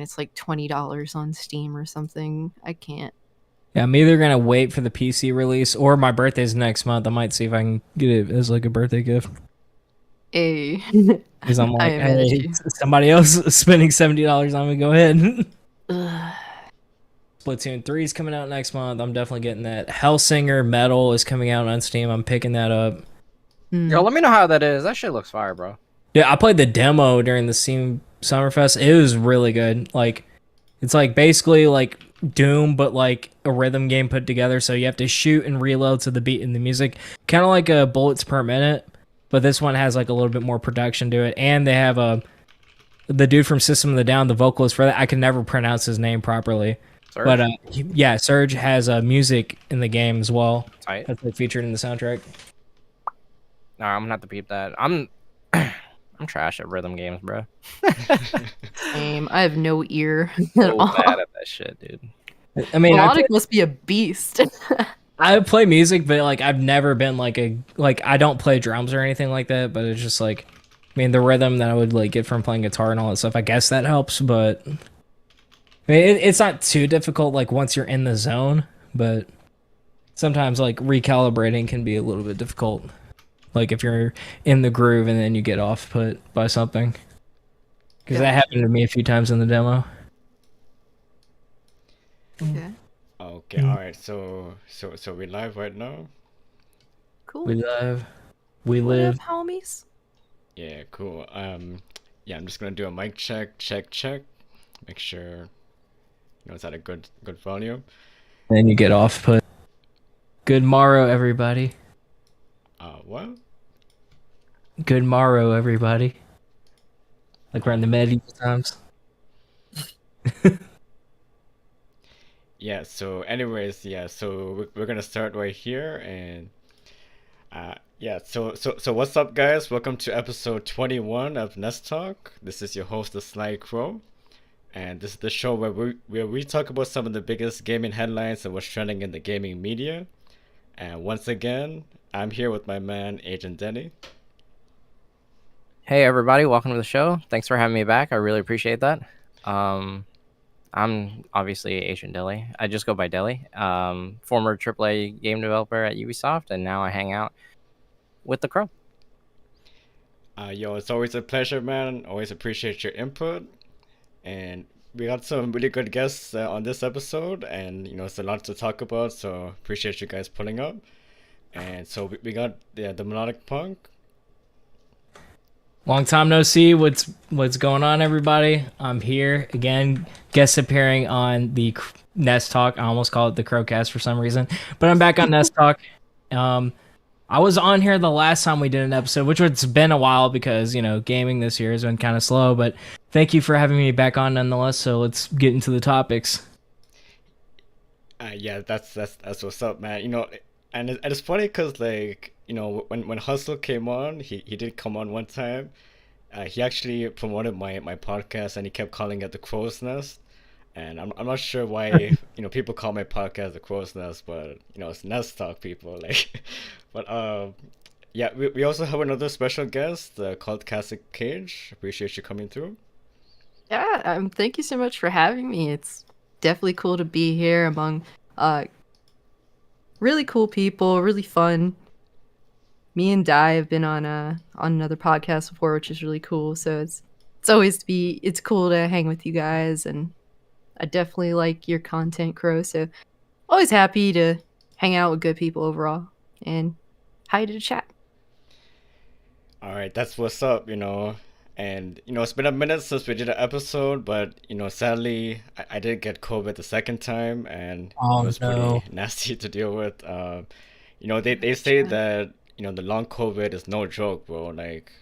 it's like $20 on Steam or something. I can't. Yeah, I'm either gonna wait for the PC release or my birthday's next month. I might see if I can get it as like a birthday gift. A. Because I'm I like, am mad at hey, you. somebody else spending $70 on me. Go ahead. Ugh. Splatoon 3 is coming out next month. I'm definitely getting that. Hellsinger Metal is coming out on Steam. I'm picking that up. Yo, let me know how that is. That shit looks fire, bro. Yeah, I played the demo during the Steam Summerfest. It was really good. Like, it's like basically like Doom, but like a rhythm game put together. So you have to shoot and reload to the beat in the music, kind of like a bullets per minute. But this one has like a little bit more production to it, and they have the dude from System of the Down, the vocalist for that. I can never pronounce his name properly. Surge? But yeah, Surge has music in the game as well. Tight. That's like featured in the soundtrack. Nah, I'm gonna have to peep that. I'm trash at rhythm games, bro. Same. I have no ear at So all. bad at that shit, dude. I mean, Melodic must be a beast. I play music, but like I've never been like I don't play drums or anything like that. But it's just like, I mean, the rhythm that I would like get from playing guitar and all that stuff. I guess that helps, but I mean, it's not too difficult. Like once you're in the zone, but sometimes like recalibrating can be a little bit difficult. Like if you're in the groove and then you get off put by something, because that happened to me a few times in the demo. Okay. Okay, all right. So we live right now. Cool. We live. We What live. up, homies? Yeah, cool. Yeah, I'm just gonna do a mic check. Make sure it's at a good volume. Then you get off put. Good morrow, everybody. What? Good morrow, everybody. Like we're in the medieval times. Yeah. So, anyways, yeah. So we're gonna start right here, and yeah. So what's up, guys? Welcome to episode 21 of Nest Talk. This is your host, the Sly Krow, and this is the show where we talk about some of the biggest gaming headlines and what's trending in the gaming media. And once again, I'm here with my man, Agent Deli. Hey everybody, welcome to the show. Thanks for having me back. I really appreciate that. I'm obviously Agent Deli. I just go by Deli. Former AAA game developer at Ubisoft, and now I hang out with the Krow. Yo, it's always a pleasure, man. Always appreciate your input. And we got some really good guests on this episode, and it's a lot to talk about, so appreciate you guys pulling up. And so we got the Melodic Punk. Long time no see. What's going on, everybody? I'm here again, guest appearing on the Nest Talk. I almost call it the Crowcast for some reason, but I'm back on Nest Talk. I was on here the last time we did an episode, which has been a while because gaming this year has been kind of slow. But thank you for having me back on nonetheless. So let's get into the topics. Yeah, that's what's up, man. And it's funny because when Hustle came on, he did come on one time. He actually promoted my podcast, and he kept calling it the Crow's Nest. And I'm not sure why people call my podcast the Crow's Nest, but it's Nest Talk, people. But yeah, we also have another special guest, CultClassicCage. Appreciate you coming through. Yeah, thank you so much for having me. It's definitely cool to be here among really cool people, really fun. Me and Di have been on another podcast before, which is really cool. So it's cool to hang with you guys, and I definitely like your content, Krow. So always happy to hang out with good people overall, and hi to the chat. All right, that's what's up, And it's been a minute since we did an episode, but sadly I did get COVID the second time, and it was pretty nasty to deal with. They say that the long COVID is no joke, bro. Like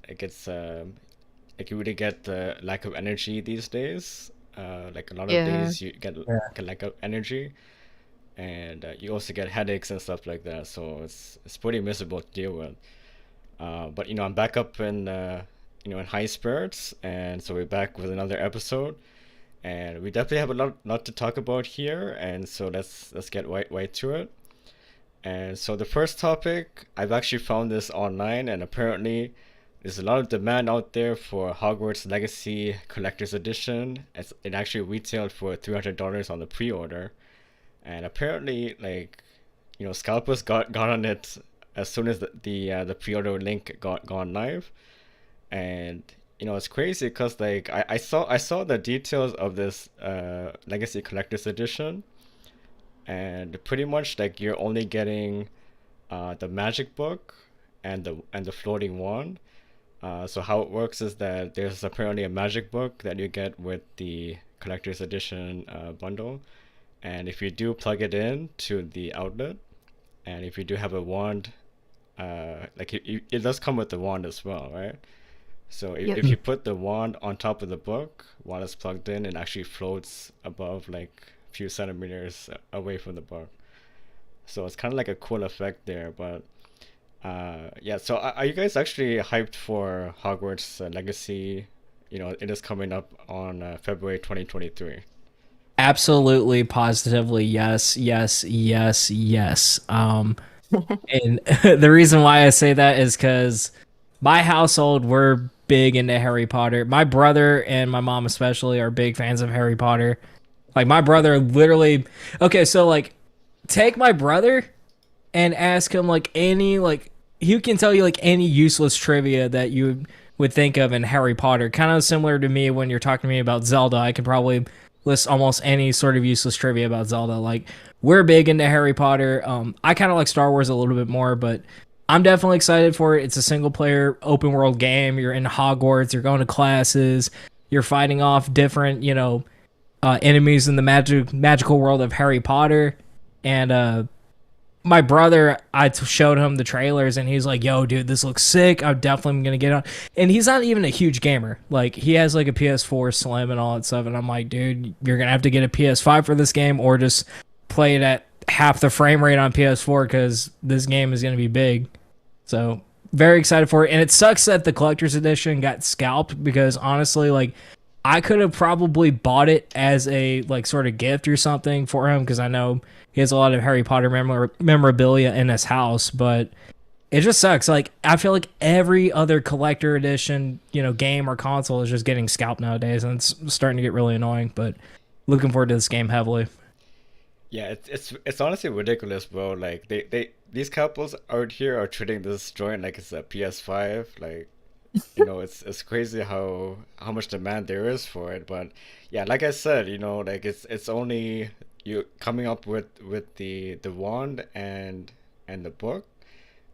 it's like you really get the lack of energy these days. Like a lot of days you get a lack of energy, and you also get headaches and stuff like that. So it's pretty miserable to deal with. But I'm back up in in high spirits, and so we're back with another episode, and we definitely have a lot to talk about here, and so let's get right to it. And so the first topic, I've actually found this online, and apparently there's a lot of demand out there for Hogwarts Legacy Collector's Edition. It actually retailed for $300 on the pre-order, and apparently, like, Scalpers got on it as soon as the pre-order link got gone live, and it's crazy because like I saw the details of this Legacy Collector's Edition, and pretty much like you're only getting the magic book and the floating wand. So how it works is that there's apparently a magic book that you get with the collector's edition bundle, and if you do plug it in to the outlet, and if you do have a wand, like it does come with the wand as well, right? So Yep. if you put the wand on top of the book while it's plugged in, it actually floats above like a few centimeters away from the book. So it's kind of like a cool effect there. But yeah, so are you guys actually hyped for Hogwarts Legacy? It is coming up on February 2023. Absolutely, positively, yes, yes, yes, yes. And the reason why I say that is because my household, we're big into Harry Potter. My brother and my mom especially are big fans of Harry Potter. Like my brother literally, okay, so like take my brother and ask him like any like he can tell you like any useless trivia that you would think of in Harry Potter. Kind of similar to me when you're talking to me about Zelda. I could probably list almost any sort of useless trivia about Zelda. Like we're big into Harry Potter. I kind of like Star Wars a little bit more, but I'm definitely excited for it. It's a single player open world game. You're in Hogwarts. You're going to classes. You're fighting off different, enemies in the magical world of Harry Potter. And my brother, I showed him the trailers, and he's like, "Yo, dude, this looks sick. I'm definitely gonna get on." And he's not even a huge gamer. Like he has like a PS4 Slim and all that stuff. And I'm like, dude, you're gonna have to get a PS5 for this game, or just play it at half the frame rate on PS4 because this game is gonna be big. So very excited for it. And it sucks that the collector's edition got scalped because honestly, like I could have probably bought it as a like sort of gift or something for him because I know he has a lot of Harry Potter memorabilia in his house, but it just sucks. Like I feel like every other collector edition, game or console is just getting scalped nowadays, and it's starting to get really annoying. But looking forward to this game heavily. Yeah, it's honestly ridiculous, bro. Like these couples out here are treating this joint like it's a PS5. Like, it's crazy how much demand there is for it. But yeah, like I said, like it's only you coming up with the wand and the book.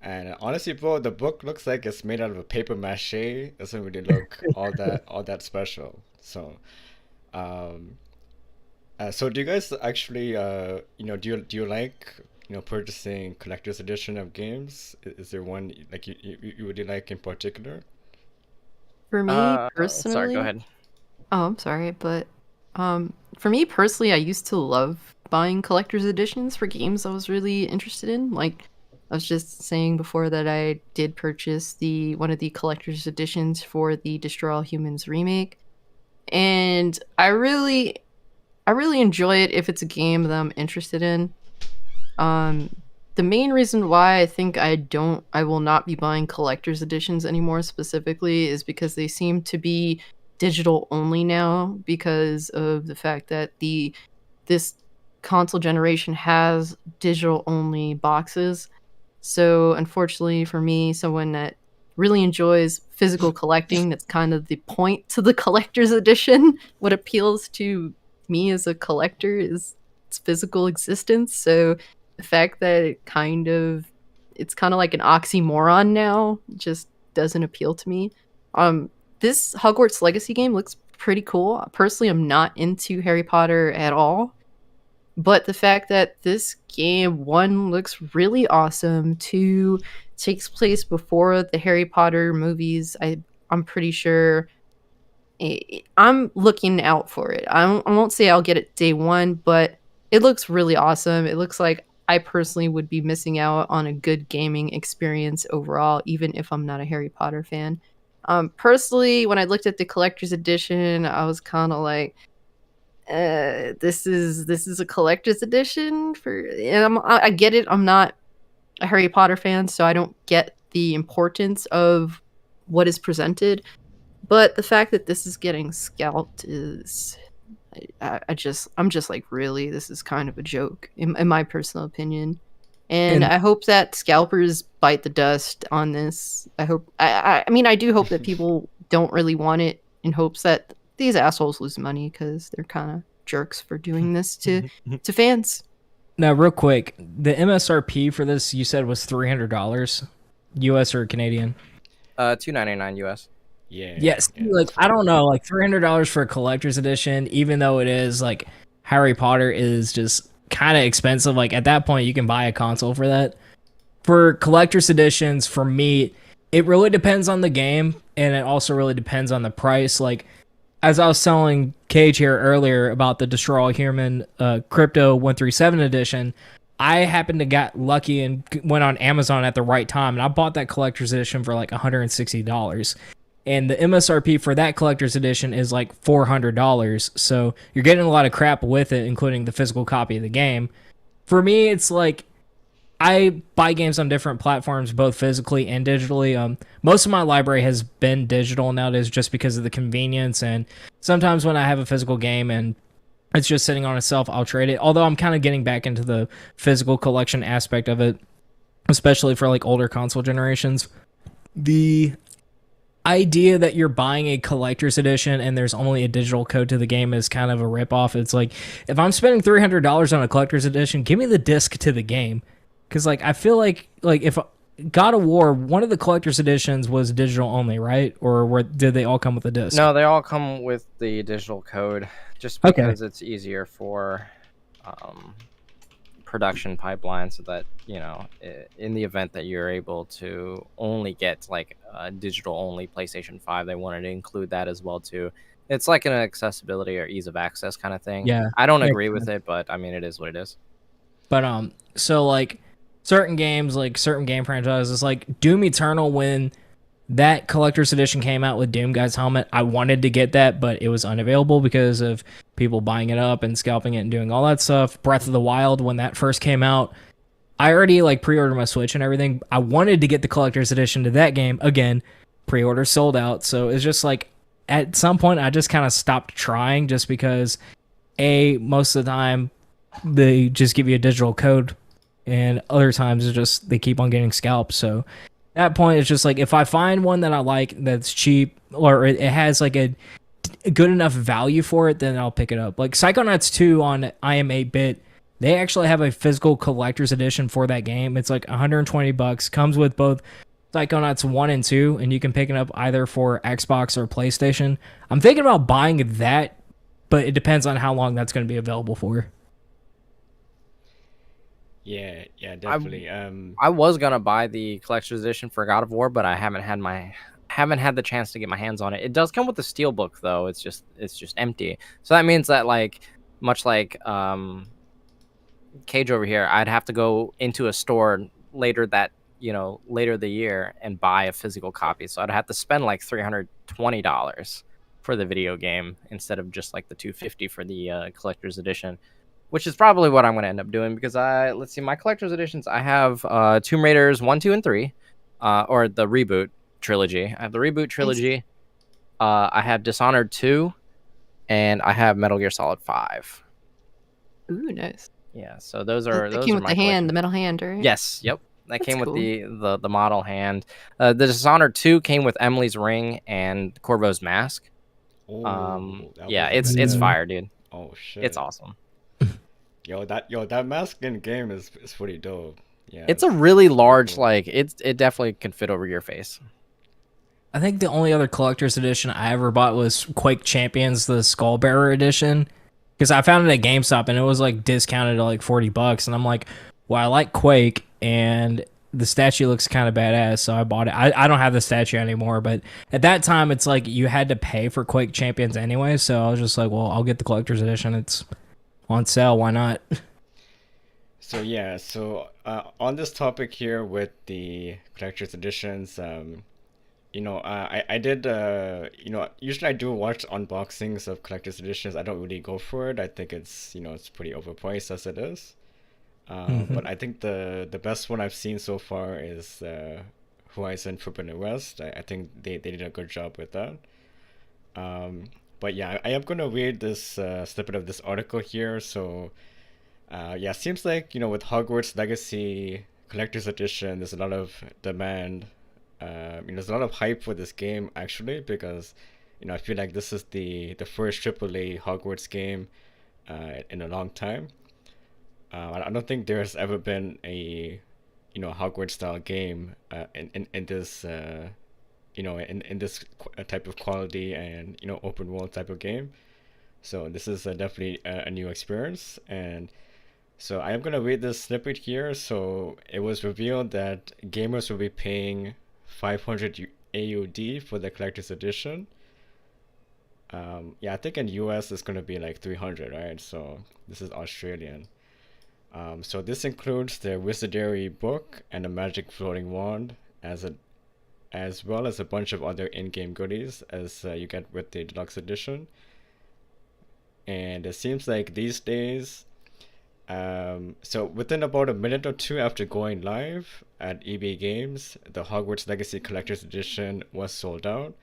And honestly, bro, the book looks like it's made out of a paper mache. It doesn't really look all that special. So, um, so do you guys actually, do you like, purchasing collector's edition of games? Is there one like you would like in particular? For me Sorry, go personally, ahead. oh, I'm sorry, but for me personally, I used to love buying collector's editions for games I was really interested in. Like I was just saying before that I did purchase one of the collector's editions for the Destroy All Humans remake, and I really enjoy it if it's a game that I'm interested in. Um, the main reason why I think I will not be buying collector's editions anymore specifically is because they seem to be digital only now because of the fact that this console generation has digital only boxes. So unfortunately for me, someone that really enjoys physical collecting, that's kind of the point to the collector's edition. What appeals to me as a collector is its physical existence. So the fact that it's kind of like an oxymoron now just doesn't appeal to me. This Hogwarts Legacy game looks pretty cool. Personally, I'm not into Harry Potter at all, but the fact that this game, one, looks really awesome, two, takes place before the Harry Potter movies, I'm pretty sure I'm looking out for it. I won't say I'll get it day one, but it looks really awesome. It looks like I personally would be missing out on a good gaming experience overall, even if I'm not a Harry Potter fan. Personally, when I looked at the collector's edition, I was kind of like, this is a collector's edition and I get it. I'm not a Harry Potter fan, so I don't get the importance of what is presented. But the fact that this is getting scalped is, I'm just like, really, this is kind of a joke in my personal opinion. And I hope that scalpers bite the dust on this. I mean, I do hope that people don't really want it, in hopes that these assholes lose money, because they're kind of jerks for doing this to fans. Now, real quick, the MSRP for this you said was $300, US or Canadian? $2.99 US. Yeah. Yes. Like, I don't know, like $300 for a collector's edition, even though it is like Harry Potter is just kind of expensive. Like, at that point, you can buy a console for that. For collector's editions, for me, it really depends on the game, and it also really depends on the price. Like, as I was telling Cage here earlier about the Destroy All Human Crypto 137 edition, I happened to get lucky and went on Amazon at the right time, and I bought that collector's edition for like $160. And the MSRP for that collector's edition is like $400. So you're getting a lot of crap with it, including the physical copy of the game. For me, it's like, I buy games on different platforms, both physically and digitally. Most of my library has been digital nowadays just because of the convenience. And sometimes when I have a physical game and it's just sitting on itself, I'll trade it. Although I'm kind of getting back into the physical collection aspect of it, especially for like older console generations. The idea that you're buying a collector's edition and there's only a digital code to the game is kind of a ripoff. It's like, if I'm spending $300 on a collector's edition, give me the disc to the game. Because, like, I feel like if God of War, one of the collector's editions was digital only, right? Or did they all come with a disc? No, they all come with the digital code, just because it's easier for production pipeline, so that, you know, in the event that you're able to only get like a digital only PlayStation 5, they wanted to include that as well too. It's like an accessibility or ease of access kind of thing. Yeah, I don't agree with it, but I mean, it is what it is. But so like certain games, like certain game franchises, like Doom Eternal, when that collector's edition came out with Doom Guy's helmet, I wanted to get that, but it was unavailable because of people buying it up and scalping it and doing all that stuff. Breath of the Wild, when that first came out, I already like pre-ordered my Switch and everything. I wanted to get the collector's edition to that game. Again, pre-order sold out. So it's just like, at some point I just kind of stopped trying, just because most of the time they just give you a digital code, and other times it's just they keep on getting scalped. So at that point, it's just like, if I find one that I like that's cheap, or it has like a good enough value for it, then I'll pick it up. Like Psychonauts 2 on I Am 8-Bit, they actually have a physical collector's edition for that game. It's like $120, comes with both Psychonauts 1 and 2, and you can pick it up either for Xbox or PlayStation. I'm thinking about buying that, but it depends on how long that's going to be available for. Yeah, definitely. I was gonna buy the collector's edition for God of War, but I haven't had the chance to get my hands on it. It does come with a steelbook though. It's just empty. So that means that, like, much like Cage over here, I'd have to go into a store later the year and buy a physical copy. So I'd have to spend like $320 for the video game instead of just like the $250 for the collector's edition, which is probably what I'm going to end up doing, because let's see, my collector's editions, I have Tomb Raiders 1, 2, and 3, or the reboot trilogy. I have the reboot trilogy. I have Dishonored 2, and I have Metal Gear Solid 5. Ooh, nice. Yeah, so those are That came with the metal hand, right? Yes, yep. That That's came cool. with the model hand. The Dishonored 2 came with Emily's ring and Corvo's mask. Yeah, it's fire, dude. Oh shit. It's awesome. That mask in game is pretty dope. Yeah. It's a really large, like, it definitely can fit over your face. I think the only other collector's edition I ever bought was Quake Champions, the Skullbearer edition, because I found it at GameStop and it was like discounted to like $40, and I'm like, well, I like Quake and the statue looks kind of badass, so I bought it. I don't have the statue anymore, but at that time it's like you had to pay for Quake Champions anyway, so I was just like, well, I'll get the collector's edition. It's on sale, why not? So yeah, on this topic here with the collector's editions, I did, usually I do watch unboxings of collector's editions. I don't really go for it. I think it's pretty overpriced as it is. But I think the best one I've seen so far is Horizon Forbidden West. I think they did a good job with that. But yeah, I am gonna read this snippet of this article here. So yeah, seems like, with Hogwarts Legacy Collector's Edition, there's a lot of demand. There's a lot of hype for this game actually, because I feel like this is the first AAA Hogwarts game in a long time. I don't think there's ever been a Hogwarts style game in this in this type of quality and open world type of game. So this is definitely a new experience. And so I am gonna read this snippet here. So it was revealed that gamers will be paying 500 AUD for the collector's edition. Yeah, I think in US it's gonna be like 300, right? So this is Australian. So this includes the Wizardary book and a magic floating wand, as well as a bunch of other in-game goodies as you get with the deluxe edition. And it seems like these days, so within about a minute or two after going live at EB Games, the Hogwarts Legacy Collector's Edition was sold out.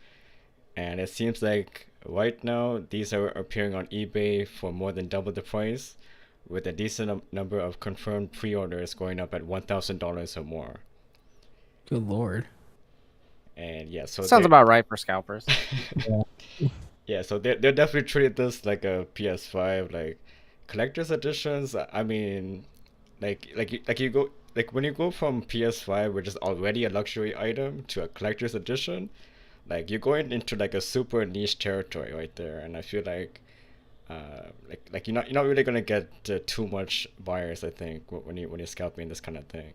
And it seems like right now these are appearing on eBay for more than double the price, with a decent number of confirmed pre-orders going up at $1,000 or more. Good lord. And yeah, so sounds about right for scalpers. Yeah, so they're definitely treated this like a PS5, like collector's editions. I mean, you go, like when you go from PS5, which is already a luxury item, to a collector's edition, like you're going into like a super niche territory right there. And I feel like you're not really gonna get too much buyers, I think, when you're scalping this kind of thing.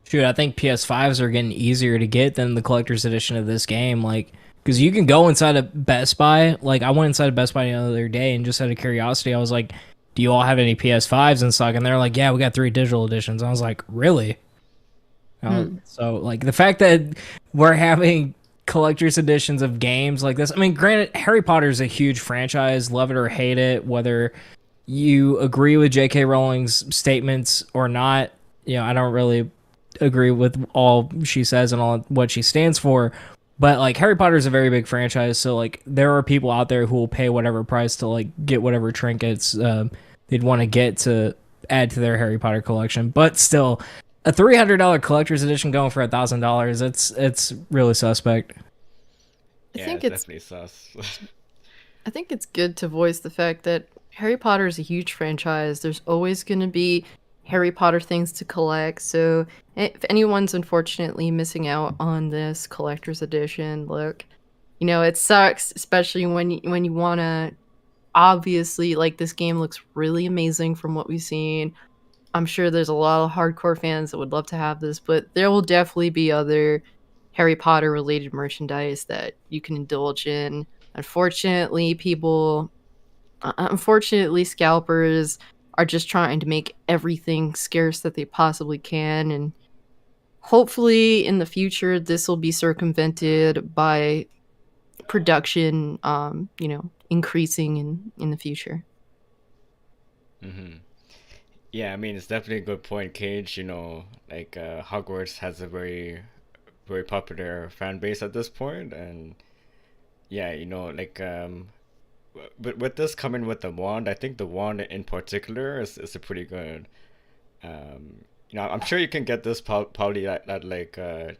Shoot, I think PS5s are getting easier to get than the collector's edition of this game. Like, because you can go inside of Best Buy. Like, I went inside of Best Buy the other day, and just out of curiosity, I was like, "Do you all have any PS5s in stock?" And they're like, "Yeah, we got 3 digital editions." I was like, "Really?" So, like, the fact that we're having collector's editions of games like this. I mean, granted, Harry Potter is a huge franchise, love it or hate it, whether you agree with J.K. Rowling's statements or not. I don't really agree with all she says and all what she stands for, but like Harry Potter is a very big franchise, so like there are people out there who will pay whatever price to like get whatever trinkets they'd want to get to add to their Harry Potter collection. But still, a $300 collector's edition going for $1,000, it's really suspect. I think it's definitely sus. I think it's good to voice the fact that Harry Potter is a huge franchise. There's always going to be Harry Potter things to collect. So if anyone's unfortunately missing out on this collector's edition, look, it sucks, especially when you want to, obviously, like, this game looks really amazing from what we've seen. I'm sure there's a lot of hardcore fans that would love to have this, but there will definitely be other Harry Potter related merchandise that you can indulge in. Unfortunately, scalpers are just trying to make everything scarce that they possibly can, and hopefully in the future this will be circumvented by production increasing in the future. Mm-hmm. Yeah, I mean, it's definitely a good point, Cage. Like Hogwarts has a very, very popular fan base at this point, and yeah, but with this coming with the wand, I think the wand in particular is a pretty good. I'm sure you can get this probably at Disneyland,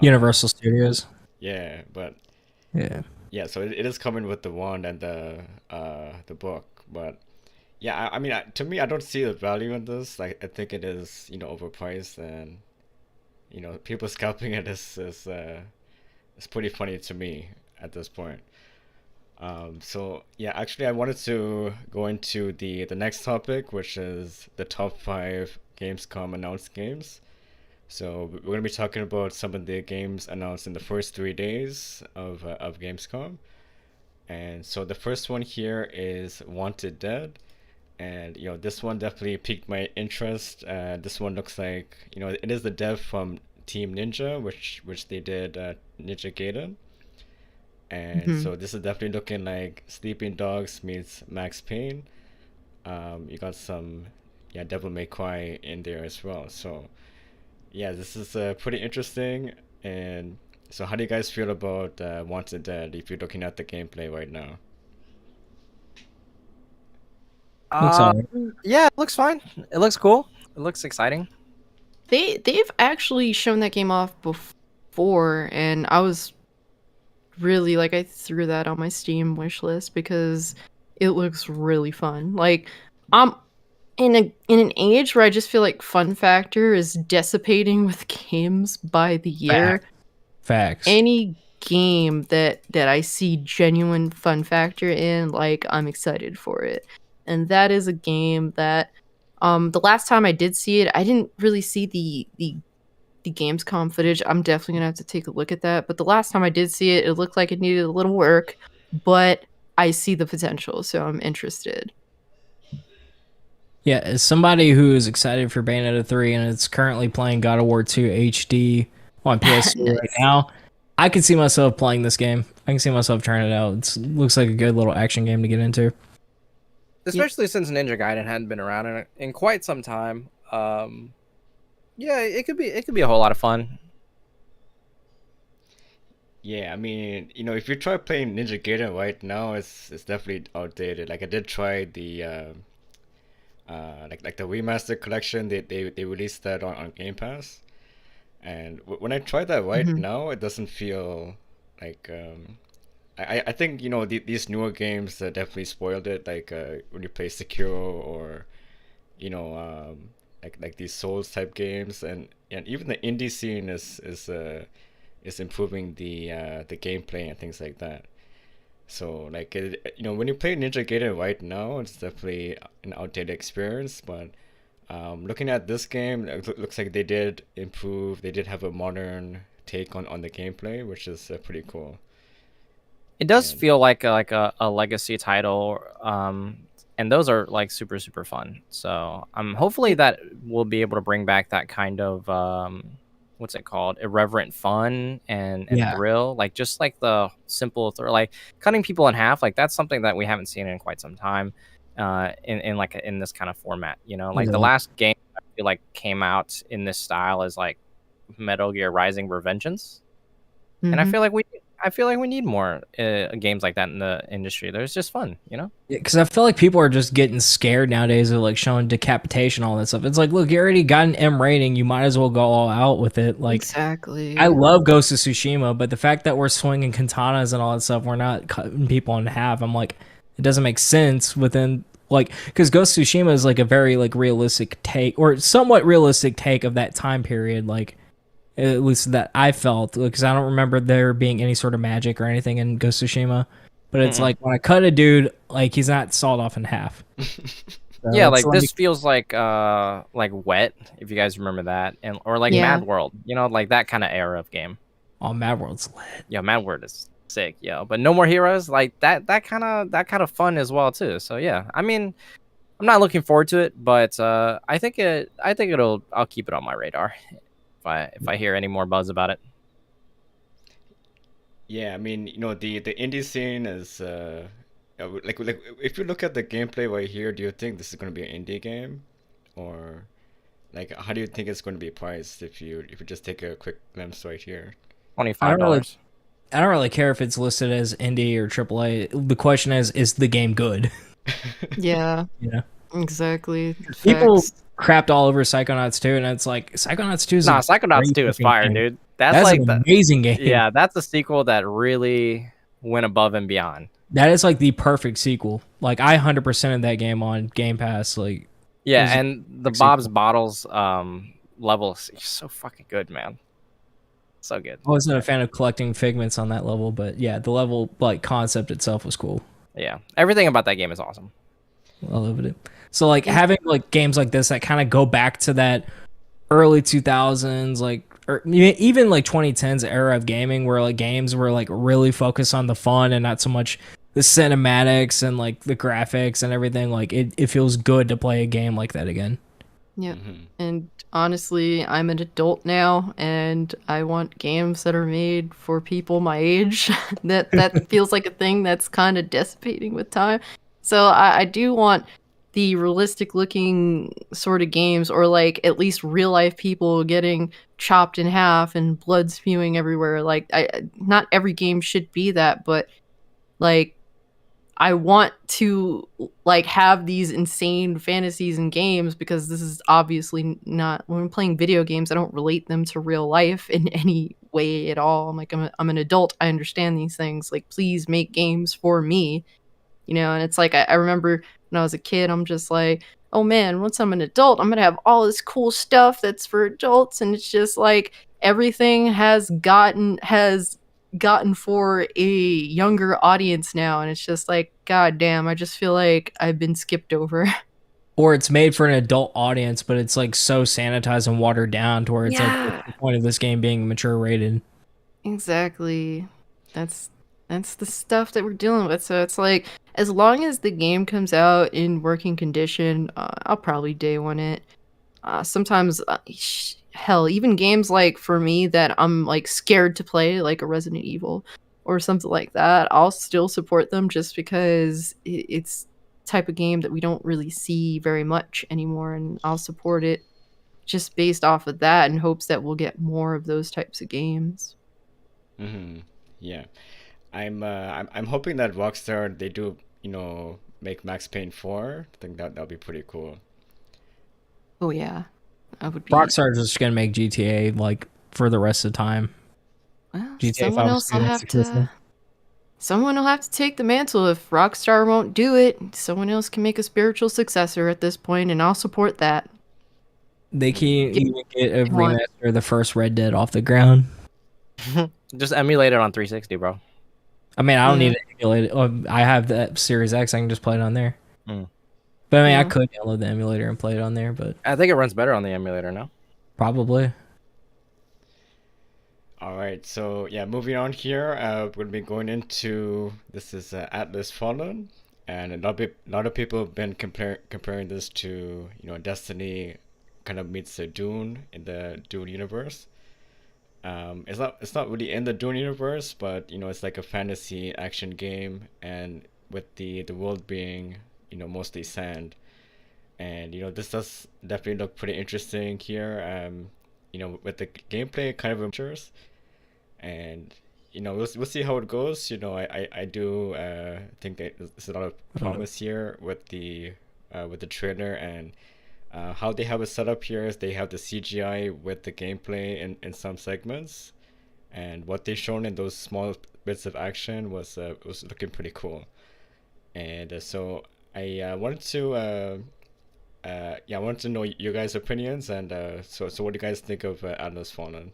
Universal Studios. Yeah, but yeah, so it is coming with the wand and the book, but yeah, I mean, to me, I don't see the value in this. Like, I think it is overpriced, and people scalping it is pretty funny to me at this point. So yeah, actually, I wanted to go into the next topic, which is the top 5 Gamescom announced games. So we're gonna be talking about some of the games announced in the first 3 days of Gamescom. And so the first one here is Wanted Dead, and this one definitely piqued my interest. This one looks like it is the dev from Team Ninja, which they did Ninja Gaiden. And so this is definitely looking like Sleeping Dogs meets Max Payne. You got some Devil May Cry in there as well. So yeah, this is pretty interesting. And so, how do you guys feel about Wanted Dead if you're looking at the gameplay right now? Looks alright. Yeah, it looks fine. It looks cool. It looks exciting. They've actually shown that game off before, and I was really like, I threw that on my Steam wish list because it looks really fun. Like, I'm in an age where I just feel like fun factor is dissipating with games by the year. Facts. Any game that I see genuine fun factor in, like, I'm excited for it. And that is a game that the last time I did see it, I didn't really see the Gamescom footage. I'm definitely gonna have to take a look at that. But the last time I did see it, it looked like it needed a little work, but I see the potential, so I'm interested. Yeah, as somebody who is excited for Bayonetta 3 and it's currently playing God of War 2 HD on PS4 right Nice. now, I can see myself playing this game. I can see myself trying it out. It looks like a good little action game to get into. Especially since Ninja Gaiden hadn't been around in quite some time. Yeah, it could be a whole lot of fun. Yeah, I mean, if you try playing Ninja Gaiden right now, it's definitely outdated. Like I did try the like the remastered collection. They released that on Game Pass, and when I try that right Mhm. now, it doesn't feel like I think these newer games definitely spoiled it. Like when you play Sekiro or like these Souls type games, and even the indie scene is improving the gameplay and things like that. So like when you play Ninja Gaiden right now, it's definitely an outdated experience. But looking at this game, it looks like they did improve. They did have a modern take on the gameplay, which is pretty cool. It does And feel like a legacy title, and those are like super super fun. So hopefully that we'll be able to bring back that kind of what's it called, irreverent fun and Yeah. thrill, like just like the simple like cutting people in half. Like that's something that we haven't seen in quite some time, in like in this kind of format. Like the Yeah. last game I feel like came out in this style is like Metal Gear Rising Revengeance. And Mhm. I feel like we need more games like that in the industry. They're just fun. Because I feel like people are just getting scared nowadays of like showing decapitation, all that stuff. It's like, look, you already got an M rating. You might as well go all out with it. Like, I Exactly. love Ghost of Tsushima, but the fact that we're swinging katanas and all that stuff, we're not cutting people in half. I'm like, it doesn't make sense within like because Ghost of Tsushima is like a very like realistic take or somewhat realistic take of that time period. Like at least that I felt because I don't remember there being any sort of magic or anything in Ghost of Tsushima. But it's Mm-mm. like when I cut a dude, like he's not sawed off in half. So Yeah, it's like like, this feels like Wet, if you guys remember that, and or like Yeah. Mad World, like that kind of era of game. oh, Mad World's lit. Yeah, Mad World is sick, but No More Heroes, like that kind of fun as well too. So yeah, I mean, I'm not looking forward to it, but I think I'll keep it on my radar if I hear any more buzz about it. yeah, I mean, the indie scene is like if you look at the gameplay right here, do you think this is going to be an indie game, or like how do you think it's going to be priced if you just take a quick glimpse right here? Twenty I five don't really, dollars. I don't really care if it's listed as indie or AAA. The question is the game good? Yeah. You know, Exactly. people Facts. crapped all over Psychonauts 2, and it's like Psychonauts 2 is a Nah, Psychonauts great 2 is fucking fire, game. dude. That's That's like an the amazing game. Yeah, that's a sequel that really went above and beyond. That is like the perfect sequel. Like I 100% of that game on Game Pass. Like it Yeah, was a and the perfect Bob's sequel. Bottles level is so fucking good, man. So good. I wasn't a fan of collecting figments on that level, but yeah, the level like concept itself was cool. Yeah, everything about that game is awesome. I loved it. So like And having like games like this that kind of go back to that early 2000s like or even like 2010s era of gaming where like games were like really focused on the fun and not so much the cinematics and like the graphics and everything like it feels good to play a game like that again. yeah. Hmm. And honestly, I'm an adult now and I want games that are made for people my age. That feels like a thing that's kind of dissipating with time. So I do want the realistic looking sort of games, or like at least real life people getting chopped in half and blood spewing everywhere. Like not every game should be that, but like I want to like have these insane fantasies and games, because this is obviously not, when I'm playing video games, I don't relate them to real life in any way at all. I'm like, I'm an adult. I understand these things. Like, please make games for me, you know? And it's like, I remember when I was a kid, I'm just like, oh man, once I'm an adult, I'm going to have all this cool stuff that's for adults. And it's just like, everything has gotten for a younger audience now, and it's just like, god damn, I just feel like I've been skipped over. Or it's made for an adult audience, but it's like so sanitized and watered down to where it's like, what's Yeah, the point of this game being mature rated? exactly. that's that's the stuff that we're dealing with. So it's like, as long as the game comes out in working condition, I'll probably day one it. Sometimes hell, even games like, for me, that I'm like scared to play, like a Resident Evil or something like that, I'll still support them, just because it's type of game that we don't really see very much anymore, and I'll support it just based off of that, in hopes that we'll get more of those types of games. Yeah. I'm hoping that Rockstar, they do, make Max Payne 4. I think that'll be pretty cool. Oh yeah, I would be. Rockstar's just gonna make GTA like for the rest of the time. Well, GTA 5 is pretty much consistent. someone will have to take the mantle. If Rockstar won't do it, someone else can make a spiritual successor at this point, and I'll support that. They can't Yeah, even get a come on. remaster of the first Red Dead off the ground. Just emulate it on 360, bro. I mean, I don't Yeah. need to emulate it. Oh, I have that Series X. I can just play it on there. Mm. But I mean, I Yeah. could download the emulator and play it on there, but I think it runs better on the emulator now. probably. All right, so yeah, moving on here, we're gonna be going into, this is Atlas Fallen, and a lot of people have been comparing this to, Destiny kind of meets Dune in the Dune universe. It's not really in the Dune universe, but it's like a fantasy action game, and with the world being mostly sand, and this does definitely look pretty interesting here. With the gameplay kind of amateurs, and we'll see how it goes. I do think that there's a lot of promise here with the trailer, and how they have it set up here is they have the CGI with the gameplay in some segments, and what they shown in those small bits of action was looking pretty cool. And so I wanted to I wanted to know your guys' opinions, and so what do you guys think of Atlas Fallen?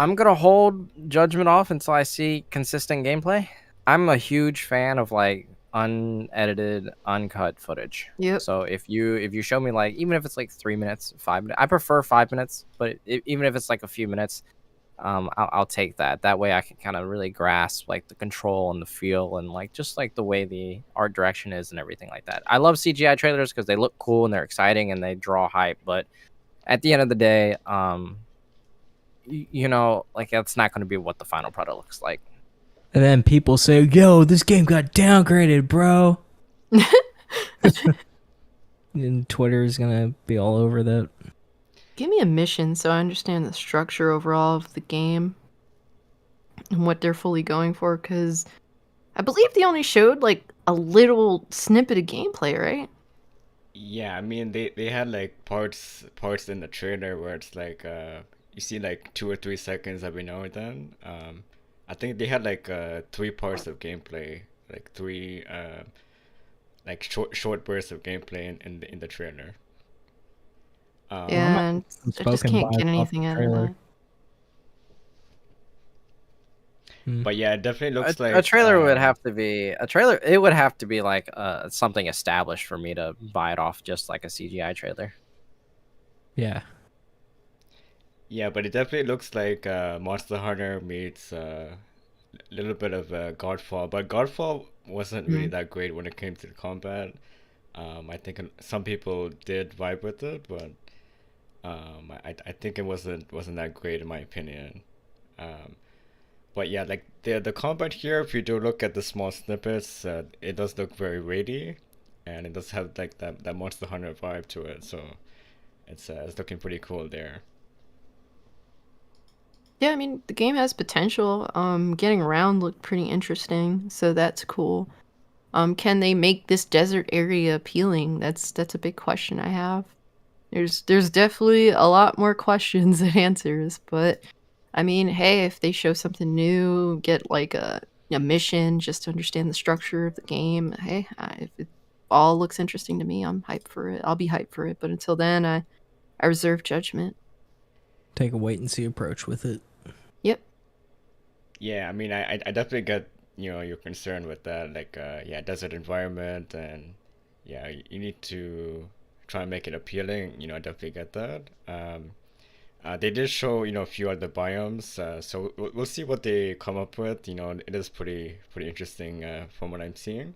I'm gonna hold judgment off until I see consistent gameplay. I'm a huge fan of like unedited, uncut footage. Yep. So if you show me, like, even if it's like 3 minutes, 5 minutes, I prefer 5 minutes, but even if it's like a few minutes, I'll take that. That way I can kind of really grasp like the control and the feel, and like just like the way the art direction is and everything like that. I love CGI trailers because they look cool and they're exciting and they draw hype, but at the end of the day, like, that's not going to be what the final product looks like. And then people say, "Yo, this game got downgraded, bro." And Twitter is gonna be all over that. Give me a mission so I understand the structure overall of the game and what they're fully going for, because I believe they only showed like a little snippet of gameplay, right? Yeah, I mean they had like parts in the trailer where it's like you see like 2 or 3 seconds every now and then. I think they had like 3 parts of gameplay, like three like short bursts of gameplay in the trailer. Yeah, and I just can't get anything out of that. But yeah, it definitely looks like A trailer would have to be a trailer. It would have to be like something established for me to buy it off just like a CGI trailer. Yeah. Yeah, but it definitely looks like Monster Hunter meets a little bit of Godfall, but Godfall wasn't really that great when it came to the combat. I think some people did vibe with it, but I think it wasn't that great in my opinion. But yeah, like the combat here, if you do look at the small snippets, it does look very weighty, and it does have like that Monster Hunter vibe to it. So it's looking pretty cool there. Yeah, I mean, the game has potential. Getting around looked pretty interesting, so that's cool. Can they make this desert area appealing? That's a big question I have. There's definitely a lot more questions than answers, but I mean, hey, if they show something new, get like a mission just to understand the structure of the game, hey, if it all looks interesting to me, I'm hyped for it. I'll be hyped for it, but until then, I reserve judgment. Take a wait and see approach with it. Yep. Yeah, I mean, I definitely get your concern with that, like yeah, desert environment, and yeah, you need to try and make it appealing. I definitely get that. They did show a few other biomes, so we'll see what they come up with. It is pretty interesting from what I'm seeing.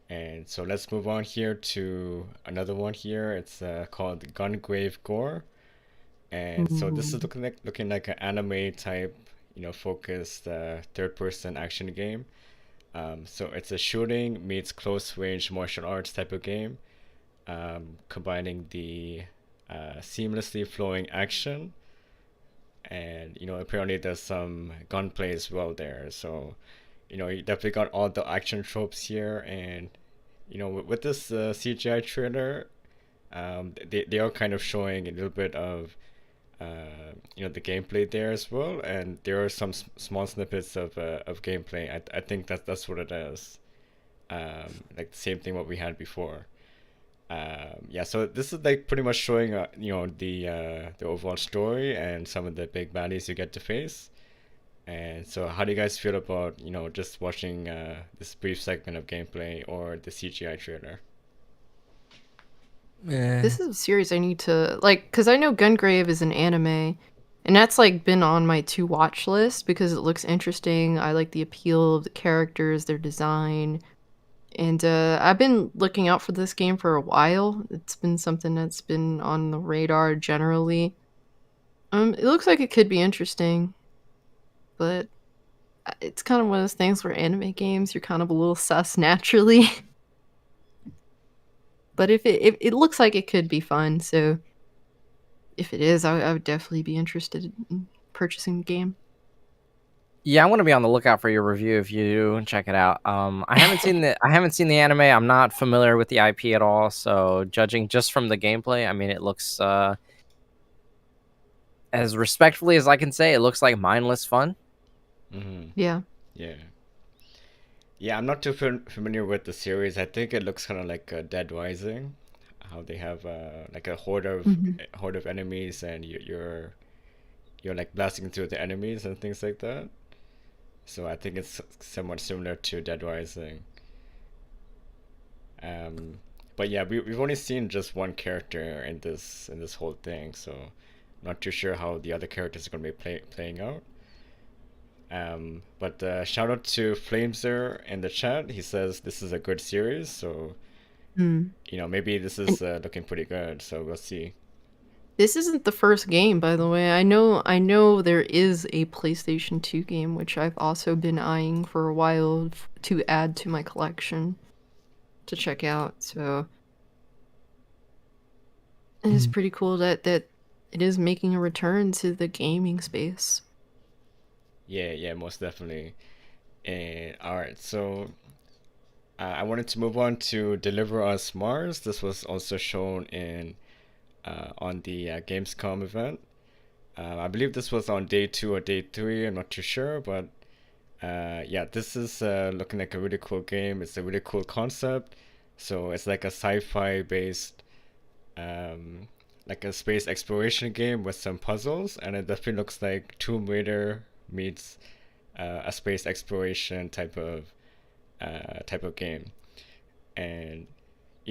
And so let's move on here to another one here. It's called Gungrave Gore. And so this is looking like an anime type, focused third person action game. So it's a shooting meets close range martial arts type of game, combining the seamlessly flowing action, and apparently there's some gunplay as well there. So you definitely got all the action tropes here, and with this CGI trailer, they are kind of showing a little bit of the gameplay there as well, and there are some small snippets of gameplay. I think that's what it is. Like the same thing what we had before. Yeah, so this is like pretty much showing the overall story and some of the big baddies you get to face. And so how do you guys feel about just watching this brief segment of gameplay or the CGI trailer? This is a series I need to like, because I know Gungrave is an anime, and that's like been on my to watch list because it looks interesting. I like the appeal of the characters, their design, and I've been looking out for this game for a while. It's been something that's been on the radar generally. It looks like it could be interesting, but it's kind of one of those things where anime games, you're kind of a little sus naturally. But if it looks like it could be fun, so if it is, I would definitely be interested in purchasing the game. Yeah, I want to be on the lookout for your review if you do check it out. I haven't seen the anime. I'm not familiar with the IP at all, so judging just from the gameplay, I mean, it looks as respectfully as I can say, it looks like mindless fun. Mm-hmm. Yeah. Yeah. Yeah, I'm not too familiar with the series. I think it looks kind of like Dead Rising, how they have like a horde of enemies, and you're like blasting through the enemies and things like that. So I think it's somewhat similar to Dead Rising. But yeah, we've only seen just one character in this whole thing, so I'm not too sure how the other characters are going to be playing out. But shout out to Flameser in the chat. He says this is a good series, so maybe this is looking pretty good. So we'll see. This isn't the first game, by the way. I know there is a PlayStation 2 game which I've also been eyeing for a while to add to my collection to check out. So it is pretty cool that it is making a return to the gaming space. Yeah, most definitely. And all right, so I wanted to move on to Deliver Us Mars. This was also shown on the Gamescom event. I believe this was on day 2 or day 3. I'm not too sure, but yeah, this is looking like a really cool game. It's a really cool concept. So it's like a sci-fi based, like a space exploration game with some puzzles, and it definitely looks like Tomb Raider meets a space exploration type of game. And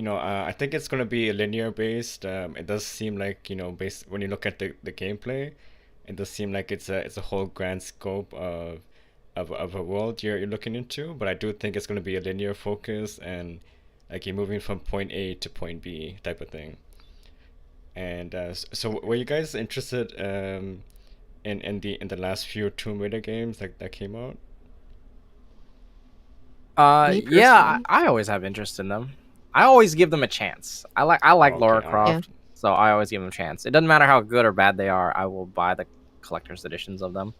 I think it's gonna be linear based. It does seem like based when you look at the gameplay, it does seem like it's a whole grand scope of a world you're looking into. But I do think it's gonna be a linear focus, and like you're moving from point A to point B type of thing. And so were you guys interested in the last few Tomb Raider games that came out? Me Yeah, personally, I always have interest in them. I always give them a chance. I like Oh, okay, Lara all right. yeah. Croft, so I always give them a chance. It doesn't matter how good or bad they are. I will buy the collector's editions of them.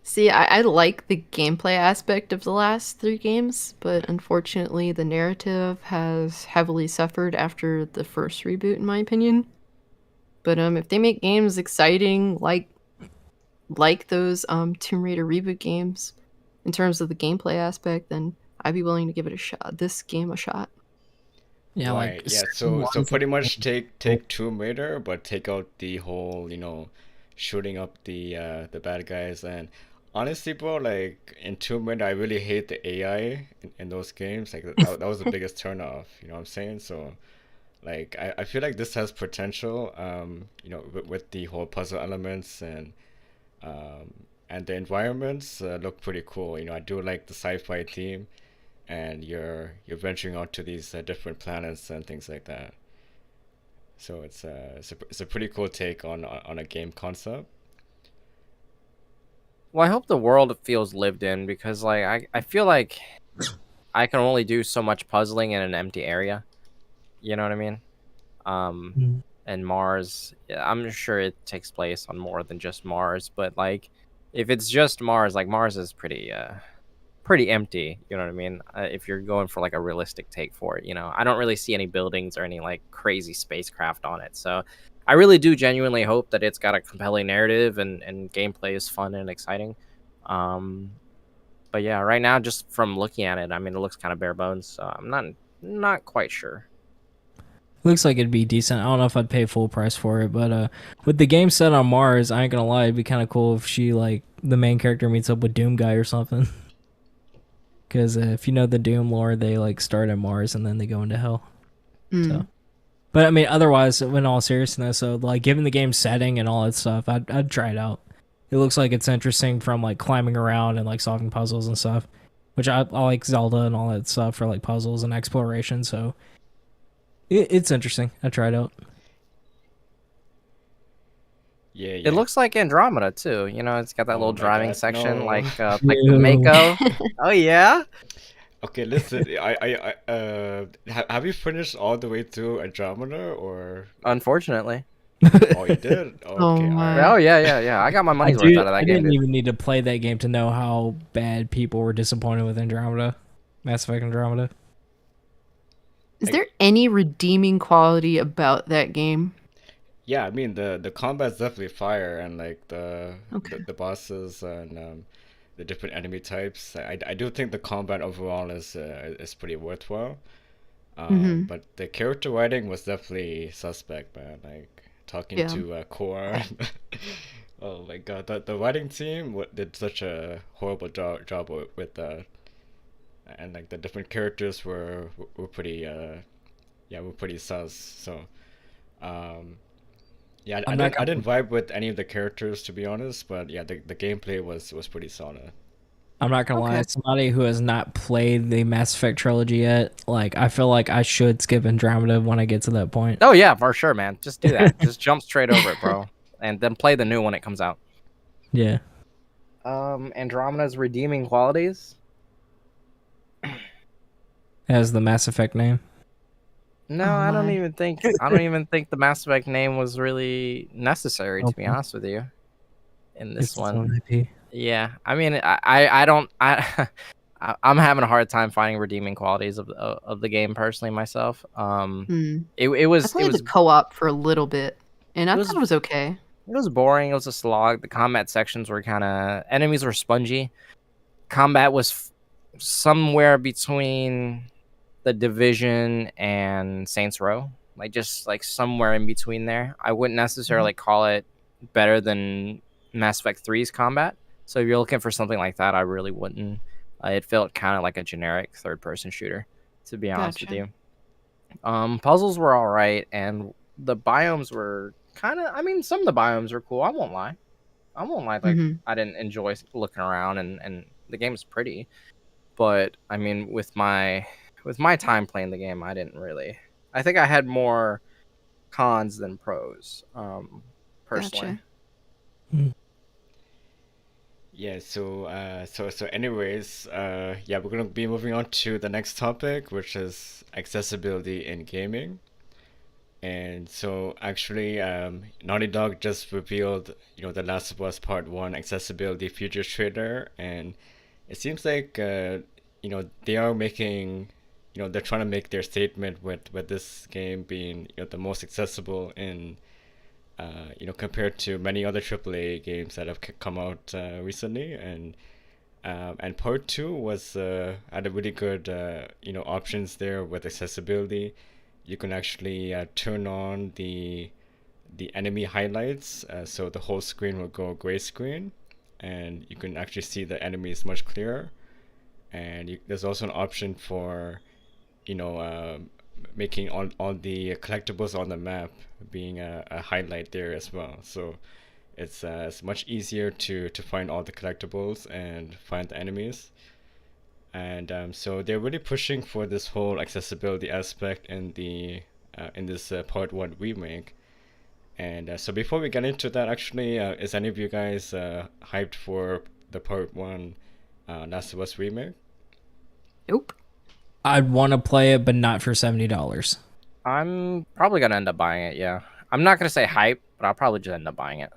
See, I like the gameplay aspect of the last three games, but unfortunately, the narrative has heavily suffered after the first reboot, in my opinion. But if they make games exciting like those Tomb Raider reboot games in terms of the gameplay aspect, then I'd be willing to give it a shot. This game a shot. Yeah, like Right. Yeah. So story-wise, pretty like, much take Tomb Raider, but take out the whole, shooting up the bad guys. And honestly, bro, like in Tomb Raider, I really hate the AI in those games. Like that was the biggest turnoff. You know what I'm saying? So like I feel like this has potential. With the whole puzzle elements um and the environments look pretty cool. I do like the sci-fi theme, and you're venturing out to these different planets and things like that. So it's a pretty cool take on a game concept. Well, I hope the world feels lived in because like I feel like I can only do so much puzzling in an empty area. You know what I mean? Um, mm, and Mars, yeah, I'm sure it takes place on more than just Mars, but like if it's just Mars, like Mars is pretty empty. You know what I mean? If you're going for like a realistic take for it, I don't really see any buildings or any like crazy spacecraft on it. So I really do genuinely hope that it's got a compelling narrative and gameplay is fun and exciting. Um, but yeah, right now, just from looking at it, I mean, it looks kind of bare bones. So I'm not quite sure. looks like it'd be decent. I don't know if I'd pay full price for it, but with the game set on Mars, I ain't gonna lie, it'd be kind of cool if she like the main character meets up with Doom Guy or something. Because if you know the Doom lore, they like start at Mars and then they go into hell. Mm. So, but I mean, otherwise, in all seriousness, so like given the game setting and all that stuff, I'd try it out. It looks like it's interesting from like climbing around and like solving puzzles and stuff, which I like Zelda and all that stuff for like puzzles and exploration. So it's interesting. I tried out. Yeah, It yeah. love like Andromeda too. It's got that Oh little my driving God, section, no. like the Ew. Mako. Oh yeah. Okay, listen. Have you finished all the way through Andromeda, or like? Unfortunately. Oh, you did. Oh Okay, all right. Oh my. yeah. I got my money's worth out of I that game, didn't dude. even need to play that game to know how bad people were disappointed with Andromeda, Mass Effect Andromeda. Is Like, there any redeeming quality about that game? yeah, I mean the combat's definitely fire, and like the Okay. the, the bosses and the different enemy types. I do think the combat overall is pretty worthwhile. Mm-hmm. But the character writing was definitely suspect, man. Like talking Yeah. to Core. Oh my God, the writing team did such a horrible job with and like the different characters were pretty yeah, were pretty sus. So um yeah, I I'm not didn't I gonna didn't vibe with any of the characters, to be honest, but yeah, the gameplay was pretty solid. I'm not gonna lie. Okay. Somebody who has not played the Mass Effect trilogy yet, like I feel like I should skip Andromeda when I get to that point. Oh yeah, for sure, man. Just do that. Just jump straight over it, bro. And then play the new when it comes out. Yeah, Andromeda's redeeming qualities. as the Mass Effect name. No, Oh I don't my. even think I don't even think the Mass Effect name was really necessary, to be Okay, honest with you, in this it's its one. own IP. Yeah, I mean, I don't I'm having a hard time finding redeeming qualities of the game personally myself. Hmm. It I was it played the was co-op for a little bit, and I it thought was it was okay. it was boring. It was a slog. The combat sections were kind of enemies were spongy. Combat was somewhere between the Division and Saints Row, like just like somewhere in between there. I wouldn't necessarily call it better than Mass Effect 3's combat. So if you're looking for something like that, I really wouldn't. It felt kind of like a generic third-person shooter, to be honest with Gotcha. you. Puzzles were all right, and the biomes were kind of. I mean, some of the biomes were cool. I won't lie. I won't lie. Like Mm-hmm. I didn't enjoy looking around, and the game is pretty. But I mean, with my time playing the game, I didn't really. I think I had more cons than pros. personally. Gotcha. Yeah, so anyways, yeah, we're gonna be moving on to the next topic, which is accessibility in gaming. And so actually, Naughty Dog just revealed, The Last of Us Part 1 accessibility features trailer, and it seems like, they are making, they're trying to make their statement with this game being, the most accessible in, compared to many other AAA games that have come out recently. And part two was had a really good, options there with accessibility. You can actually turn on the enemy highlights, so the whole screen will go gray screen, and you can actually see the enemies much clearer. And there's also an option for, you know, uh, making all the collectibles on the map being a highlight there as well. So it's much easier to find all the collectibles and find the enemies. And so they're really pushing for this whole accessibility aspect in this part one remake. And so before we get into that, actually, is any of you guys hyped for the part one Last of Us remake? Nope. I'd want to play it, but not for $70. I'm probably gonna end up buying it. Yeah, I'm not gonna say hype, but I'll probably just end up buying it.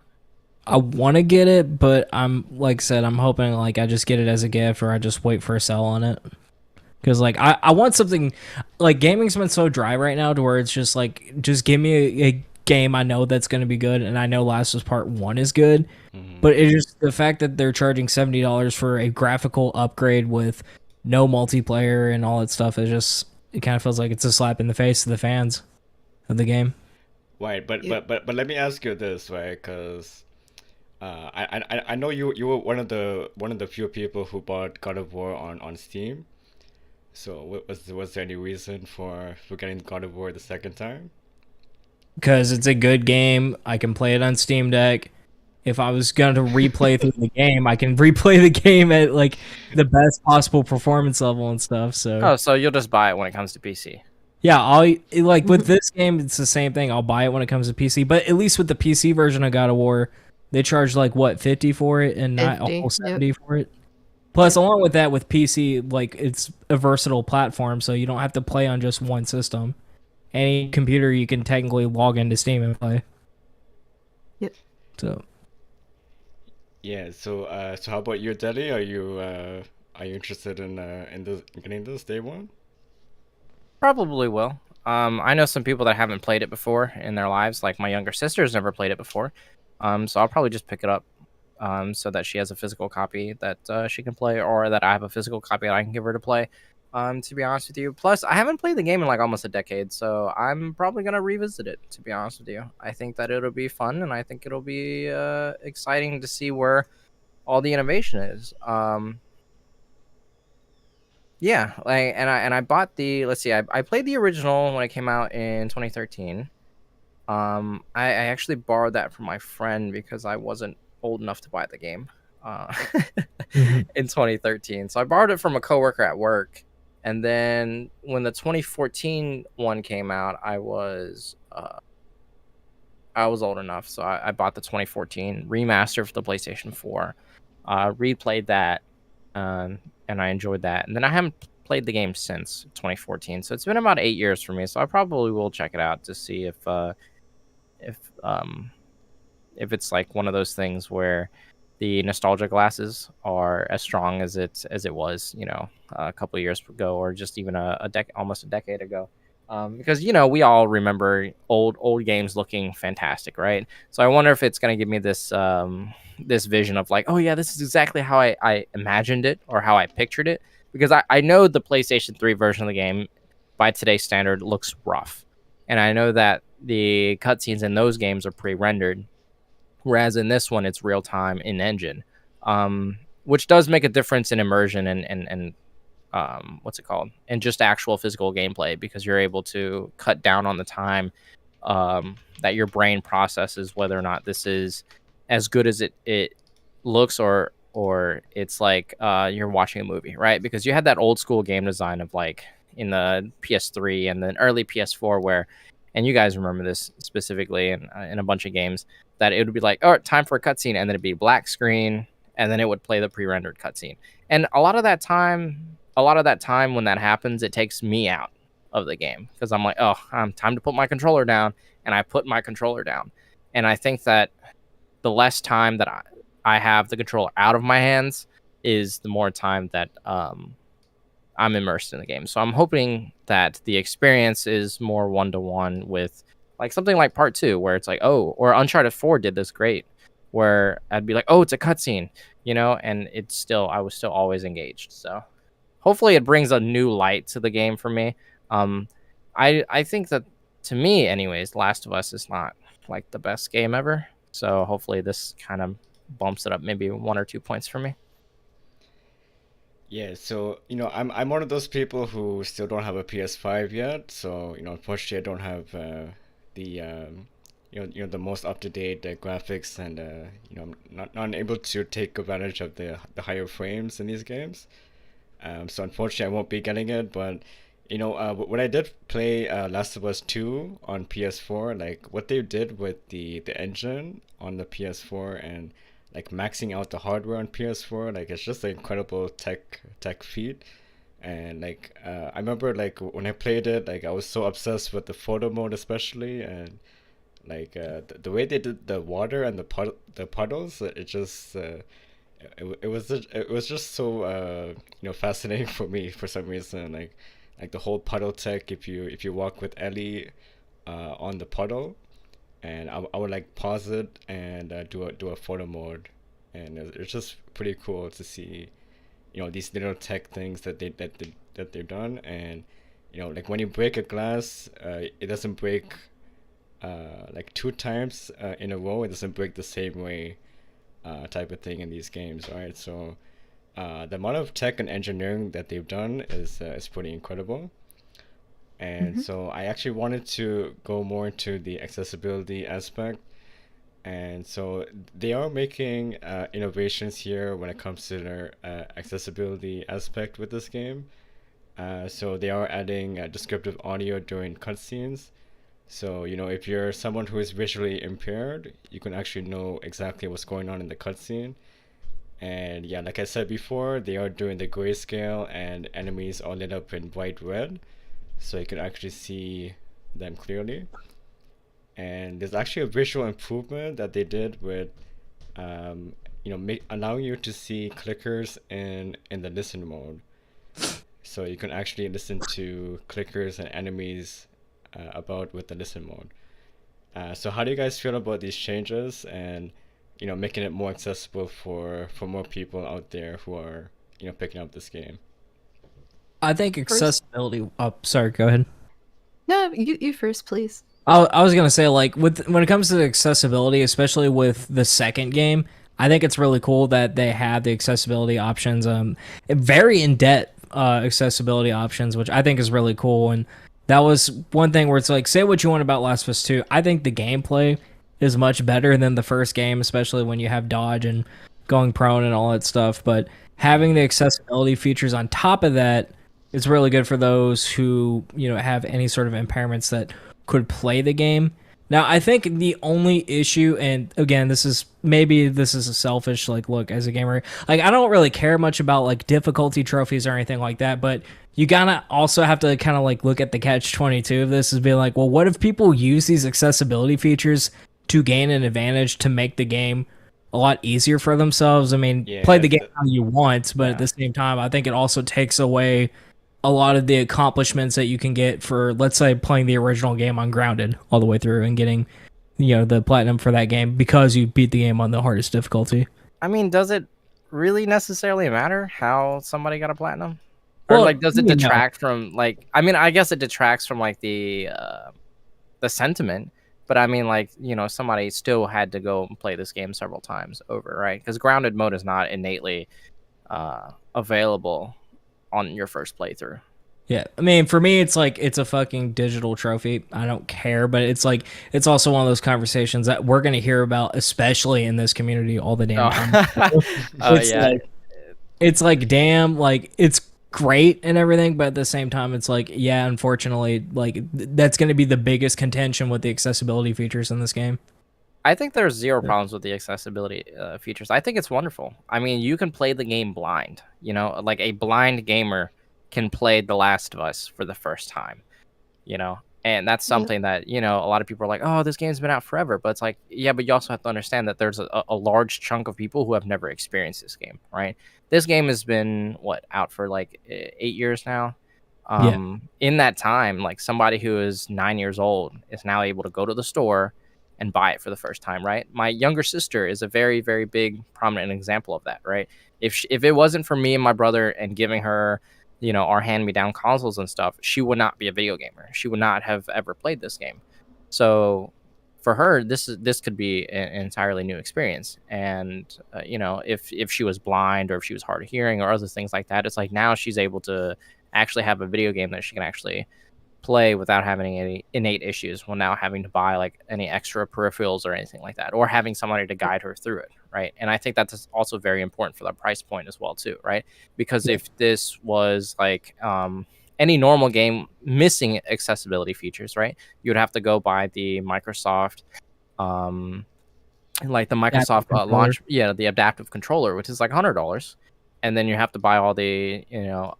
I want to get it, but I'm like I said, I'm hoping like I just get it as a gift or I just wait for a sale on it. Because like I want something like gaming's been so dry right now to where it's just like just give me a game I know that's going to be good, and I know Last of Us Part 1 is good. But it's just the fact that they're charging $70 for a graphical upgrade with no multiplayer and all that stuff is just it kind of feels like it's a slap in the face to the fans of the game. Right, but let me ask you this, right? Because I know you were one of the few people who bought God of War on Steam. So was there any reason for getting God of War the second time? Because it's a good game. I can play it on Steam Deck. If I was going to replay through the game, I can replay the game at like the best possible performance level and stuff. So Oh, so you'll just buy it when it comes to PC. yeah, I'll like with this game, it's the same thing. I'll buy it when it comes to PC. But at least with the PC version of God of War, they charge like what 50 for it and not a 50, whole 70 for it. Plus, along with that, with PC, like it's a versatile platform, so you don't have to play on just one system. Any computer you can technically log into Steam and play. Yep. So Yeah. So how about you, Deli? Are you interested in getting this day one? Probably will. I know some people that haven't played it before in their lives. Like my younger sister's never played it before. So I'll probably just pick it up. So that she has a physical copy that she can play, or that I have a physical copy that I can give her to play. To be honest with you, plus I haven't played the game in like almost a decade, so I'm probably gonna revisit it. To be honest with you, I think that it'll be fun, and I think it'll be exciting to see where all the innovation is. Yeah, like and I bought the let's see, I played the original when it came out in 2013. I actually borrowed that from my friend because I wasn't old enough to buy the game in 2013. So I borrowed it from a coworker at work. And then when the 2014 one came out, I was old enough. So I bought the 2014 remaster for the PlayStation 4, replayed that, and I enjoyed that. And then I haven't played the game since 2014. So it's been about 8 years for me. So I probably will check it out to see if it's like one of those things where the nostalgia glasses are as strong as it was, a couple of years ago, or just even almost a decade ago. Because we all remember old games looking fantastic, right? So I wonder if it's gonna give me this this vision of like, oh yeah, this is exactly how I imagined it or how I pictured it. Because I know the PlayStation 3 version of the game, by today's standard, looks rough, and I know that the cutscenes in those games are pre-rendered. Whereas in this one, it's real time in engine, which does make a difference in immersion and what's it called? And just actual physical gameplay, because you're able to cut down on the time that your brain processes whether or not this is as good as it looks, or it's like you're watching a movie, right? Because you had that old school game design of like in the PS3 and then early PS4 where and you guys remember this specifically in a bunch of games, that it would be like, all right, time for a cutscene, and then it'd be black screen, and then it would play the pre-rendered cutscene. And a lot of that time when that happens, it takes me out of the game because I'm like, oh, time to put my controller down, and I put my controller down. And I think that the less time that I have the controller out of my hands is the more time that I'm immersed in the game. So I'm hoping that the experience is more one-to-one with like something like Part 2, where it's like, oh, or Uncharted 4 did this great, where I'd be like, oh, it's a cutscene, you know, and I was still always engaged. So hopefully it brings a new light to the game for me. I think that, to me anyways, Last of Us is not like the best game ever. So hopefully this kind of bumps it up maybe 1 or 2 points for me. Yeah, so I'm one of those people who still don't have a PS5 yet. So unfortunately, I don't have the the most up to date graphics, and I'm not able to take advantage of the higher frames in these games. So unfortunately, I won't be getting it. But when I did play Last of Us 2 on PS4, like what they did with the engine on the PS4 and like maxing out the hardware on PS4, like it's just an incredible tech feat. And like I remember like when I played it, like I was so obsessed with the photo mode especially, and like the way they did the water and the puddles, it just it was just so fascinating for me for some reason. Like the whole puddle tech, if you walk with Ellie on the puddle, and I would like pause it and do a photo mode, and it's just pretty cool to see these little tech things that they've done. And like when you break a glass, it doesn't break like 2 times in a row. It doesn't break the same way, type of thing in these games, right? So the amount of tech and engineering that they've done is pretty incredible. And so I actually wanted to go more into the accessibility aspect. And so they are making innovations here when it comes to their accessibility aspect with this game. So they are adding descriptive audio during cutscenes. So, if you're someone who is visually impaired, you can actually know exactly what's going on in the cutscene. And yeah, like I said before, they are doing the grayscale, and enemies are lit up in bright red, so you can actually see them clearly. And there's actually a visual improvement that they did with allowing you to see clickers in the listen mode, so you can actually listen to clickers and enemies about with the listen mode. So how do you guys feel about these changes, and making it more accessible for more people out there who are picking up this game? I think accessibility. Oh, sorry. Go ahead. No, you first, please. I was gonna say, like, when it comes to accessibility, especially with the second game, I think it's really cool that they have the accessibility options, very in-depth accessibility options, which I think is really cool. And that was one thing where it's like, say what you want about Last of Us 2, I think the gameplay is much better than the first game, especially when you have dodge and going prone and all that stuff. But having the accessibility features on top of that is really good for those who have any sort of impairments that could play the game. Now, I think the only issue, and again, this is a selfish look as a gamer, like I don't really care much about like difficulty trophies or anything like that, but you gotta also have to kind of like look at the catch-22 of this, is being like, well, what if people use these accessibility features to gain an advantage to make the game a lot easier for themselves? I mean, play the game how you want, but at the same time, I think it also takes away a lot of the accomplishments that you can get for, let's say, playing the original game on Grounded all the way through and getting, the platinum for that game because you beat the game on the hardest difficulty. I mean, does it really necessarily matter how somebody got a platinum? Or does it detract from I mean, I guess it detracts from the sentiment, but I mean, somebody still had to go and play this game several times over, right? Because Grounded mode is not innately available on your first playthrough. Yeah, I mean, for me, it's a fucking digital trophy. I don't care, but it's also one of those conversations that we're gonna hear about, especially in this community, all the damn time. It's damn, it's great and everything, but at the same time, it's like, yeah, unfortunately, like that's going to be the biggest contention with the accessibility features in this game. I think there's zero problems with the accessibility features. I think it's wonderful. I mean, you can play the game blind. You know, like a blind gamer can play The Last of Us for the first time. You know, and that's something that, you know, a lot of people are like, oh, this game's been out forever. But it's like, yeah, but you also have to understand that there's a large chunk of people who have never experienced this game, right? This game has been, out for like 8 years now. In that time, like somebody who is 9 years old is now able to go to the store and buy it for the first time, right? My younger sister is a very, very big, prominent example of that, right? If it wasn't for me and my brother and giving her, you know, our hand-me-down consoles and stuff, she would not be a video gamer. She would not have ever played this game. So for her, this could be an entirely new experience. And you know, if she was blind or if she was hard of hearing or other things like that, it's like now she's able to actually have a video game that she can actually play without having any innate issues, while now having to buy like any extra peripherals or anything like that, or having somebody to guide her through it, right? And I think that's also very important for the price point as well too, right? Because if this was like any normal game missing accessibility features, right, you would have to go buy the Microsoft like the Microsoft launch, the adaptive controller, which is like $100, and then you have to buy all the, you know,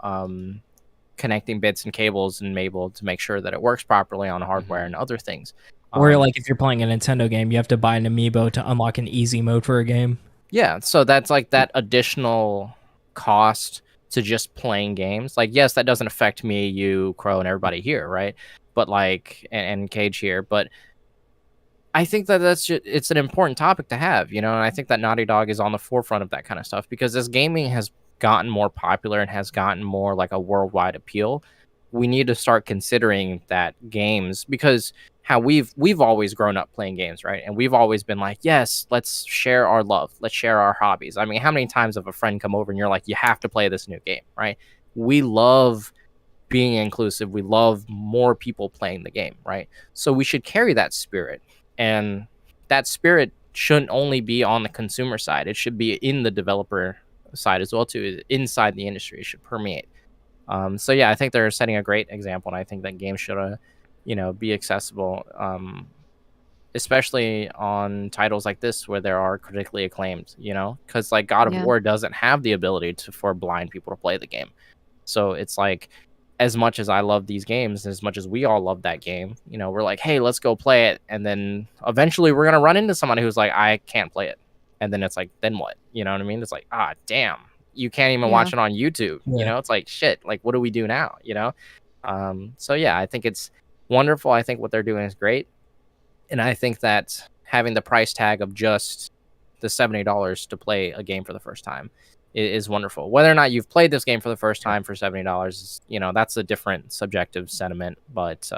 connecting bits and cables and able to make sure that it works properly on hardware and other things. Or like if you're playing a Nintendo game, you have to buy an amiibo to unlock an easy mode for a game. Yeah, so that's like that additional cost to just playing games. Like, yes, that doesn't affect me, you, Krow, and everybody here, right? But like, and Cage here, but I think that it's an important topic to have, you know, and I think that Naughty Dog is on the forefront of that kind of stuff, because as gaming has gotten more popular and has gotten more like a worldwide appeal, we need to start considering that games, because how we've always grown up playing games, right? And we've always been like, yes, let's share our love, let's share our hobbies. I mean, how many times have a friend come over and you're like, you have to play this new game, right? We love being inclusive. We love more people playing the game, right? So we should carry that spirit, and that spirit shouldn't only be on the consumer side. It should be in the developer side as well too. Inside the industry, it should permeate. So yeah, I think they're setting a great example, and I think that games should you know, be accessible, especially on titles like this where there are critically acclaimed, you know, because like God of War doesn't have the ability for blind people to play the game. So it's like, as much as I love these games, as much as we all love that game, you know, we're like, hey, let's go play it, and then eventually we're gonna run into somebody who's like, I can't play it. And then it's like, then what? You know what I mean? It's like, damn, you can't even watch it on YouTube. You know, it's like, shit, like, what do we do now? You know? So yeah, I think it's wonderful. I think what they're doing is great. And I think that having the price tag of just the $70 to play a game for the first time is wonderful. Whether or not you've played this game for the first time for $70, you know, that's a different subjective sentiment, but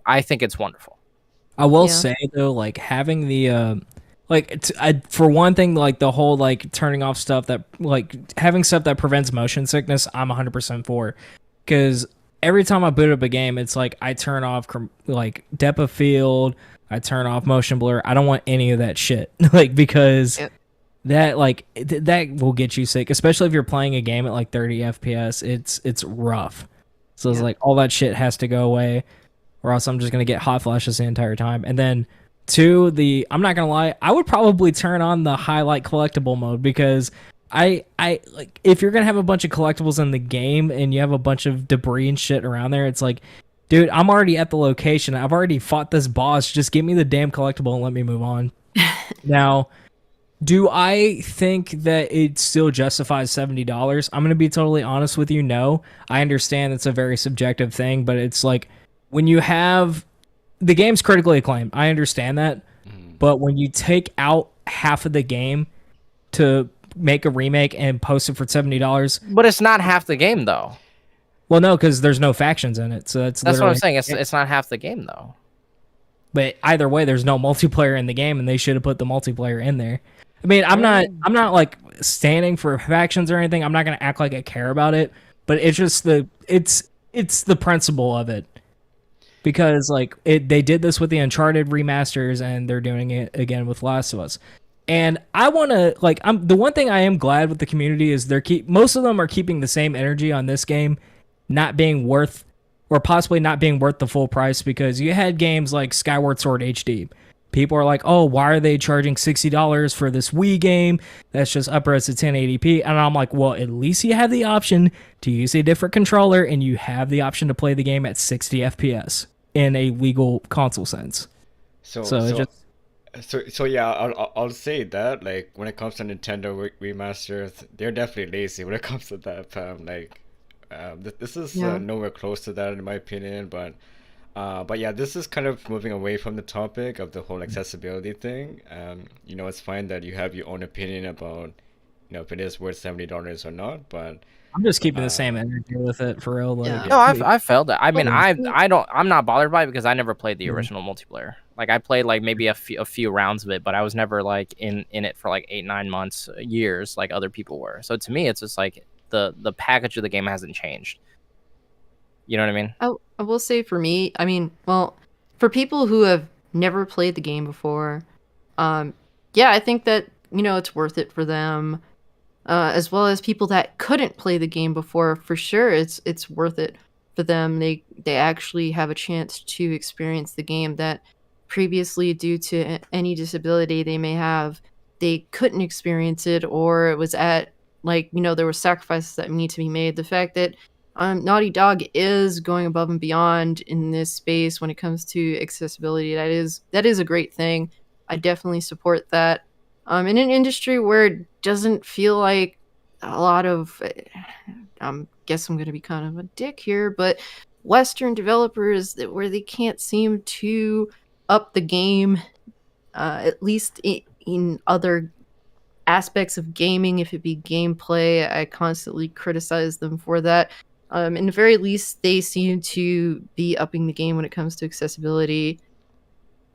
I think it's wonderful. I will say though, like having the for one thing, like the whole like turning off stuff that like having stuff that prevents motion sickness, I'm 100% for, because every time I boot up a game, it's like I turn off like depth of field, I turn off motion blur. I don't want any of that shit, like, because that like that will get you sick, especially if you're playing a game at like 30 FPS. It's rough. So it's like all that shit has to go away, or else I'm just gonna get hot flashes the entire time. And then two, I'm not gonna lie, I would probably turn on the highlight collectible mode, because I like, if you're gonna have a bunch of collectibles in the game and you have a bunch of debris and shit around there, it's like, dude, I'm already at the location. I've already fought this boss. Just give me the damn collectible and let me move on. Now, do I think that it still justifies $70? I'm gonna be totally honest with you. No, I understand it's a very subjective thing, but it's like, when you have the game's critically acclaimed, I understand that, but when you take out half of the game to make a remake and post it for $70, but it's not half the game though. Well, no, because there's no factions in it, so that's what I'm saying. It's not half the game though. But either way, there's no multiplayer in the game, and they should have put the multiplayer in there. I mean, I'm not like standing for factions or anything. I'm not gonna act like I care about it, but it's just it's the principle of it. Because like they did this with the Uncharted remasters, and they're doing it again with Last of Us. And I want to like I'm the one thing I am glad with the community is most of them are keeping the same energy on this game not being worth or possibly not being worth the full price, because you had games like Skyward Sword HD. People are like, "Oh, why are they charging $60 for this Wii game that's just upres to 1080p?" And I'm like, "Well, at least you have the option to use a different controller and you have the option to play the game at 60 FPS in a legal console sense." So yeah, I'll say that, like, when it comes to Nintendo remasters, they're definitely lazy when it comes to that. Like, this is nowhere close to that in my opinion. But yeah, this is kind of moving away from the topic of the whole accessibility thing. It's fine that you have your own opinion about, if it is worth $70 or not. But I'm just keeping the same energy with it for real. Like, no, I felt it. I mean, I'm not bothered by it because I never played the original multiplayer. Like, I played like maybe a few rounds of it, but I was never like in it for like 8-9 months, years, like other people were. So to me, it's just like the package of the game hasn't changed. You know what I mean? I will say for me, I mean, well, for people who have never played the game before, yeah, I think that, it's worth it for them. As well as people that couldn't play the game before, for sure, it's worth it for them. They actually have a chance to experience the game that previously, due to any disability they may have, they couldn't experience it, or it was at, like, there were sacrifices that need to be made. The fact that Naughty Dog is going above and beyond in this space when it comes to accessibility, that is a great thing. I definitely support that. In an industry where it doesn't feel like a lot of, guess I'm going to be kind of a dick here, but Western developers where they can't seem to up the game, at least in other aspects of gaming, if it be gameplay, I constantly criticize them for that. In the very least, they seem to be upping the game when it comes to accessibility.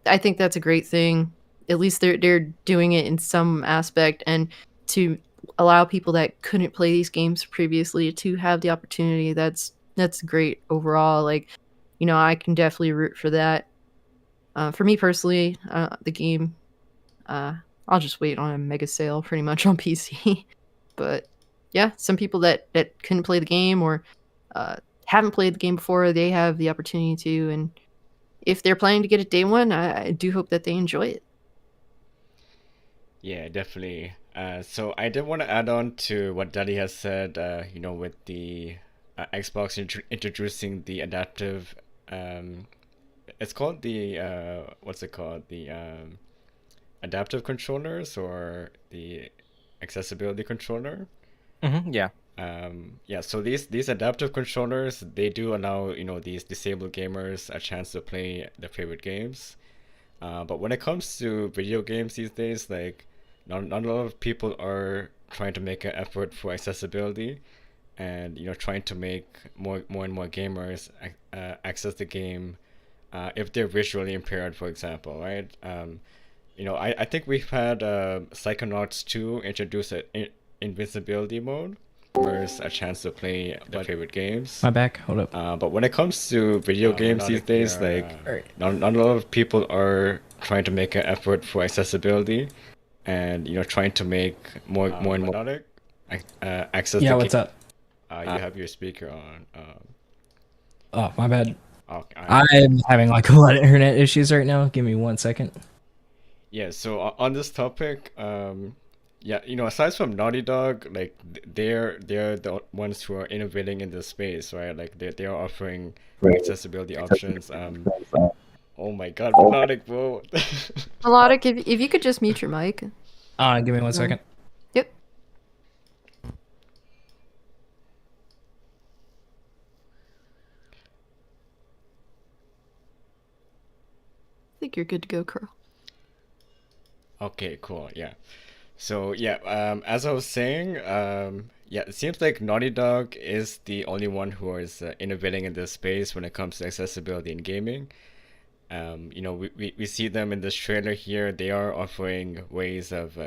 I think that's a great thing. At least they're doing it in some aspect, and to allow people that couldn't play these games previously to have the opportunity, that's great overall. Like, I can definitely root for that. For me personally, the game, I'll just wait on a mega sale pretty much on PC. But yeah, some people that couldn't play the game or haven't played the game before, they have the opportunity to, and if they're planning to get it day one, I do hope that they enjoy it. Yeah, definitely. So I did want to add on to what Deli has said, with the Xbox introducing the adaptive, it's called the, what's it called? The adaptive controllers, or the accessibility controller. Yeah. Yeah, so these adaptive controllers, they do allow, these disabled gamers a chance to play their favorite games. But when it comes to video games these days, like, not a lot of people are trying to make an effort for accessibility, and trying to make more and more gamers access the game if they're visually impaired, for example, right? I think we've had Psychonauts 2 introduce an invincibility mode, where it's a chance to play their favorite games. My back, hold up. But when it comes to video games these days, like, not a lot of people are trying to make an effort for accessibility, and trying to make more and more access. Yeah, what's up? You have your speaker on. Oh, my bad. Okay, I'm having like a lot of internet issues right now. Give me 1 second. Yeah, so on this topic, yeah, aside from Naughty Dog, like, they're the ones who are innovating in this space, right? Like, they are offering accessibility options. Oh my God, Melodic, bro. Melodic, if you could just mute your mic. Give me 1 second. Yep. I think you're good to go, Krow. Okay, cool. Yeah. So yeah, as I was saying, yeah, it seems like Naughty Dog is the only one who is innovating in this space when it comes to accessibility in gaming. We see them in this trailer here. They are offering ways of,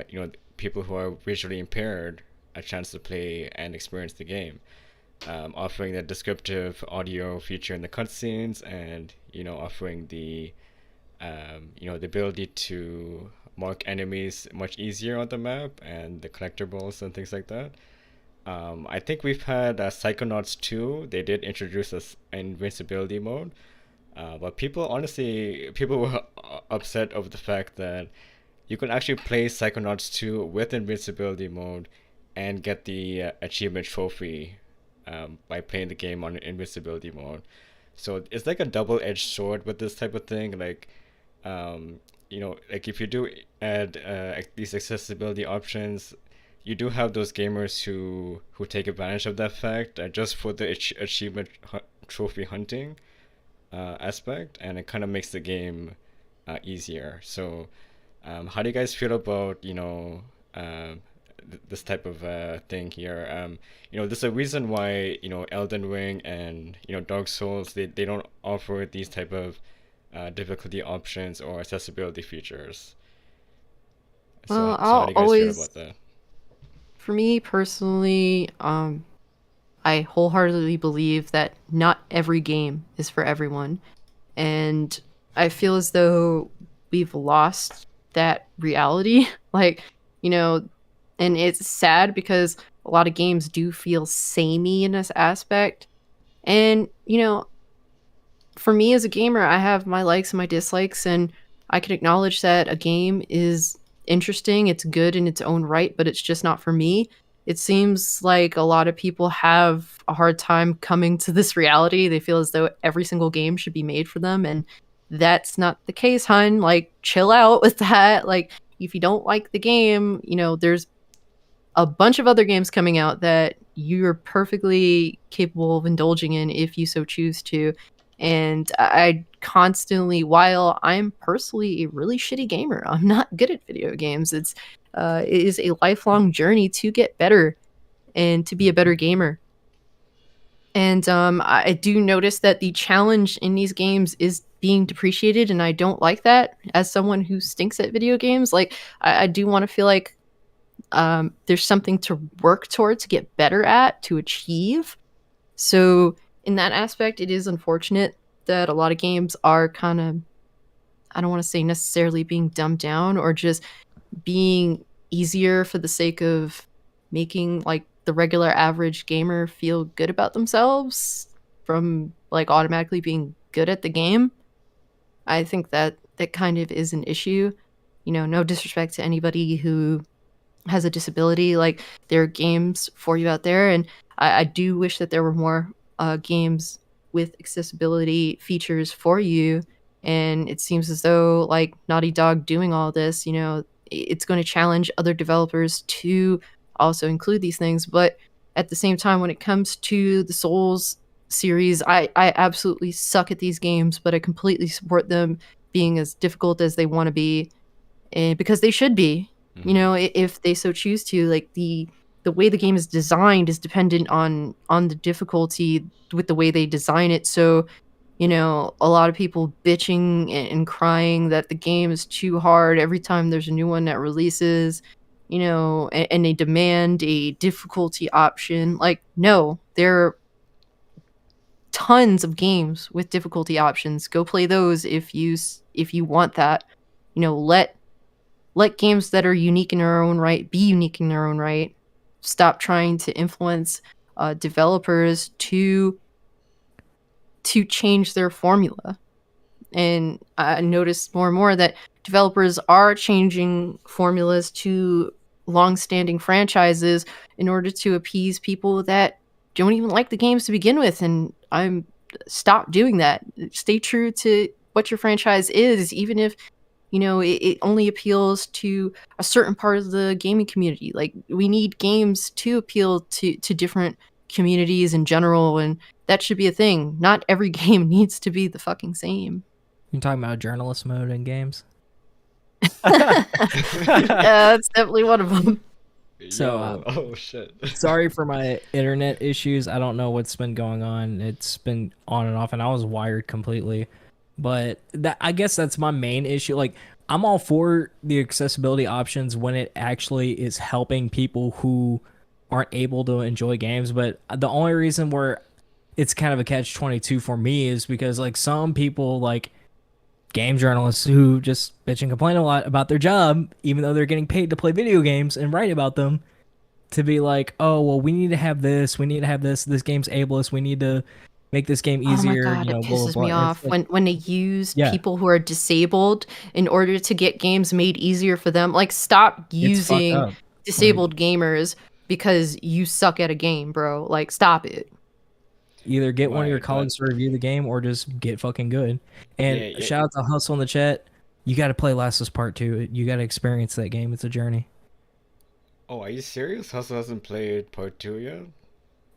people who are visually impaired a chance to play and experience the game. Offering the descriptive audio feature in the cutscenes, and offering the the ability to mark enemies much easier on the map and the collectibles and things like that. I think we've had Psychonauts 2. They did introduce us invincibility mode, but people were upset over the fact that you can actually play Psychonauts 2 with invincibility mode and get the achievement trophy by playing the game on invincibility mode. So it's like a double-edged sword with this type of thing. Like, like if you do add these accessibility options, you do have those gamers who take advantage of that fact just for the achievement trophy hunting aspect, and it kind of makes the game easier. So, how do you guys feel about this type of thing here? There's a reason why Elden Ring and Dark Souls, they don't offer these type of difficulty options or accessibility features. Well, So how I'll do you guys feel about that? for me personally, I wholeheartedly believe that not every game is for everyone. And I feel as though we've lost that reality. Like, and it's sad because a lot of games do feel samey in this aspect. And, for me as a gamer, I have my likes and my dislikes, and I can acknowledge that a game is interesting, it's good in its own right, but it's just not for me. It seems like a lot of people have a hard time coming to this reality. They feel as though every single game should be made for them, and that's not the case, hun. Like, chill out with that. Like, if you don't like the game, there's a bunch of other games coming out that you're perfectly capable of indulging in if you so choose to. And I constantly, while I'm personally a really shitty gamer, I'm not good at video games. It is a lifelong journey to get better and to be a better gamer. And I do notice that the challenge in these games is being depreciated, and I don't like that. As someone who stinks at video games, like I do want to feel like there's something to work toward, to get better at, to achieve. So in that aspect, it is unfortunate that a lot of games are kind of, I don't want to say necessarily being dumbed down or just being easier for the sake of making like the regular average gamer feel good about themselves from like automatically being good at the game. I think that kind of is an issue. No disrespect to anybody who has a disability. Like, there are games for you out there, and I do wish that there were more games with accessibility features for you. And it seems as though like Naughty Dog doing all this, it's going to challenge other developers to also include these things. But at the same time, when it comes to the Souls series, I absolutely suck at these games, but I completely support them being as difficult as they want to be, and because they should be. If they so choose to. Like, the way the game is designed is dependent on the difficulty with the way they design it. So, a lot of people bitching and crying that the game is too hard every time there's a new one that releases, and they demand a difficulty option. Like, no, there are tons of games with difficulty options. Go play those if you want that. Let games that are unique in their own right be unique in their own right. Stop trying to influence developers to change their formula. And I notice more and more that developers are changing formulas to long-standing franchises in order to appease people that don't even like the games to begin with. And stop doing that. Stay true to what your franchise is, even if it only appeals to a certain part of the gaming community. Like, we need games to appeal to different communities in general, and that should be a thing. Not every game needs to be the fucking same. You're talking about journalist mode in games? Yeah, that's definitely one of them. So, oh shit. Sorry for my internet issues. I don't know what's been going on. It's been on and off, and I was wired completely. But I guess that's my main issue. Like, I'm all for the accessibility options when it actually is helping people who aren't able to enjoy games. But the only reason where it's kind of a catch-22 for me is because, like, some people, like, game journalists who just bitch and complain a lot about their job, even though they're getting paid to play video games and write about them, to be like, oh, well, we need to have this, we need to have this game's ableist, we need to make this game Oh my easier, god, you it know, blah, blah, pisses blah. me And it's off like, when they use yeah, people who are disabled in order to get games made easier for them. Like, stop it's fucked using up. Like, disabled gamers because you suck at a game, bro. Like, stop it. either get one of your Right, colleagues to review the game or just get fucking good. And yeah, shout out to Hustle in the chat. You got to play Last of Us Part 2. You got to experience that game. It's a journey. Oh, are you serious? Hustle hasn't played part 2 yet?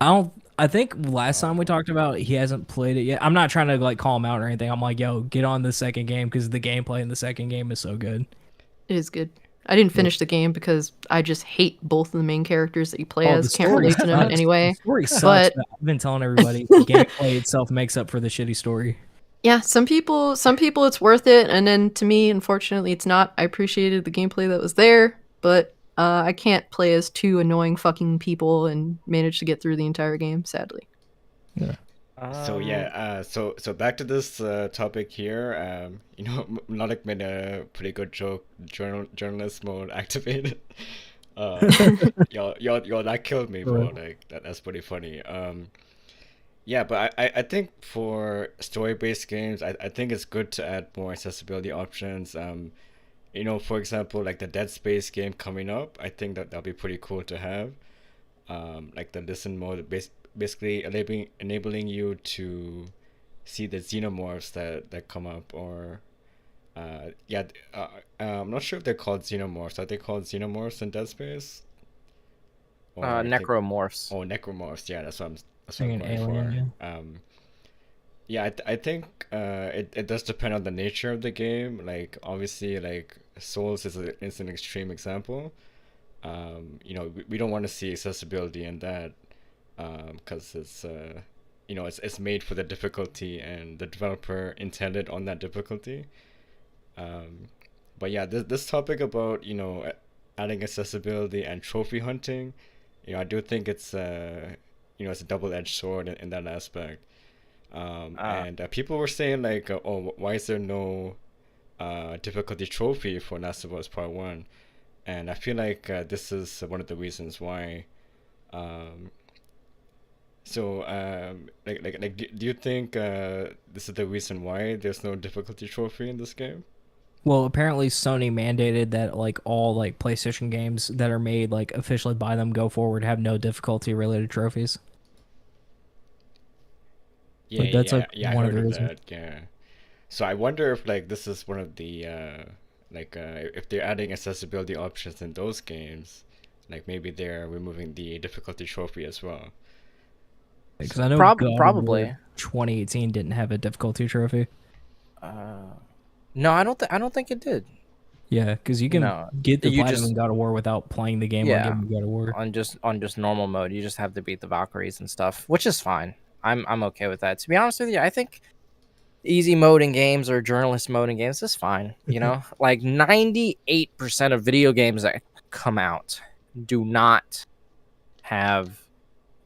I think last time we talked about it, he hasn't played it yet. I'm not trying to like call him out or anything. I'm like, yo, get on the second game because the gameplay in the second game is so good. It is good. I didn't finish the game because I just hate both of the main characters that you play Oh, as. the Can't story relate to them in sucks. any way. The story sucks. But But I've been telling everybody the gameplay itself makes up for the shitty story. yeah, some people it's worth it, and then to me, unfortunately, it's not. I appreciated the gameplay that was there, but I can't play as two annoying fucking people and manage to get through the entire game, sadly. Yeah. So yeah, so back to this topic here. You know, Melodic made a pretty good joke. Journalist mode activated. Yo, that killed me, bro. Like that's pretty funny. Yeah, but I think for story-based games, I think it's good to add more accessibility options. You know, for example, like the Dead Space game coming up, I think that'll be pretty cool to have. Like the listen mode, basically enabling you to see the xenomorphs that come up, or I'm not sure if they're called xenomorphs. Are they called xenomorphs in Dead Space? Or Necromorphs. Oh, necromorphs. Yeah, that's what Like I'm an going alien, for. Yeah, I think it does depend on the nature of the game. Like obviously, like Souls is an extreme example. You know, we don't want to see accessibility in that, because it's you know, it's made for the difficulty and the developer intended on that difficulty. But yeah, this topic about, you know, adding accessibility and trophy hunting, you know, I do think it's you know, it's a double-edged sword in that aspect. And people were saying like, oh, why is there no difficulty trophy for Last of Us Part 1? And I feel like this is one of the reasons why. Do you think this is the reason why there's no difficulty trophy in this game? Well, apparently Sony mandated that like all like PlayStation games that are made like officially by them go forward have no difficulty related trophies. Yeah, Like, that's, yeah, like, yeah. I one of heard the of reasons. that. Yeah. So I wonder if like this is one of the if they're adding accessibility options in those games, like maybe they're removing the difficulty trophy as well. Because I know Probably. God of War 2018 didn't have a difficulty trophy. No, I don't think it did. Yeah, because you can No, get the you platinum just- in God of War without playing the game Yeah. on God of War. On just normal mode. You just have to beat the Valkyries and stuff, which is fine. I'm okay with that. To be honest with you, I think easy mode in games or journalist mode in games is fine. You know, like 98% of video games that come out do not have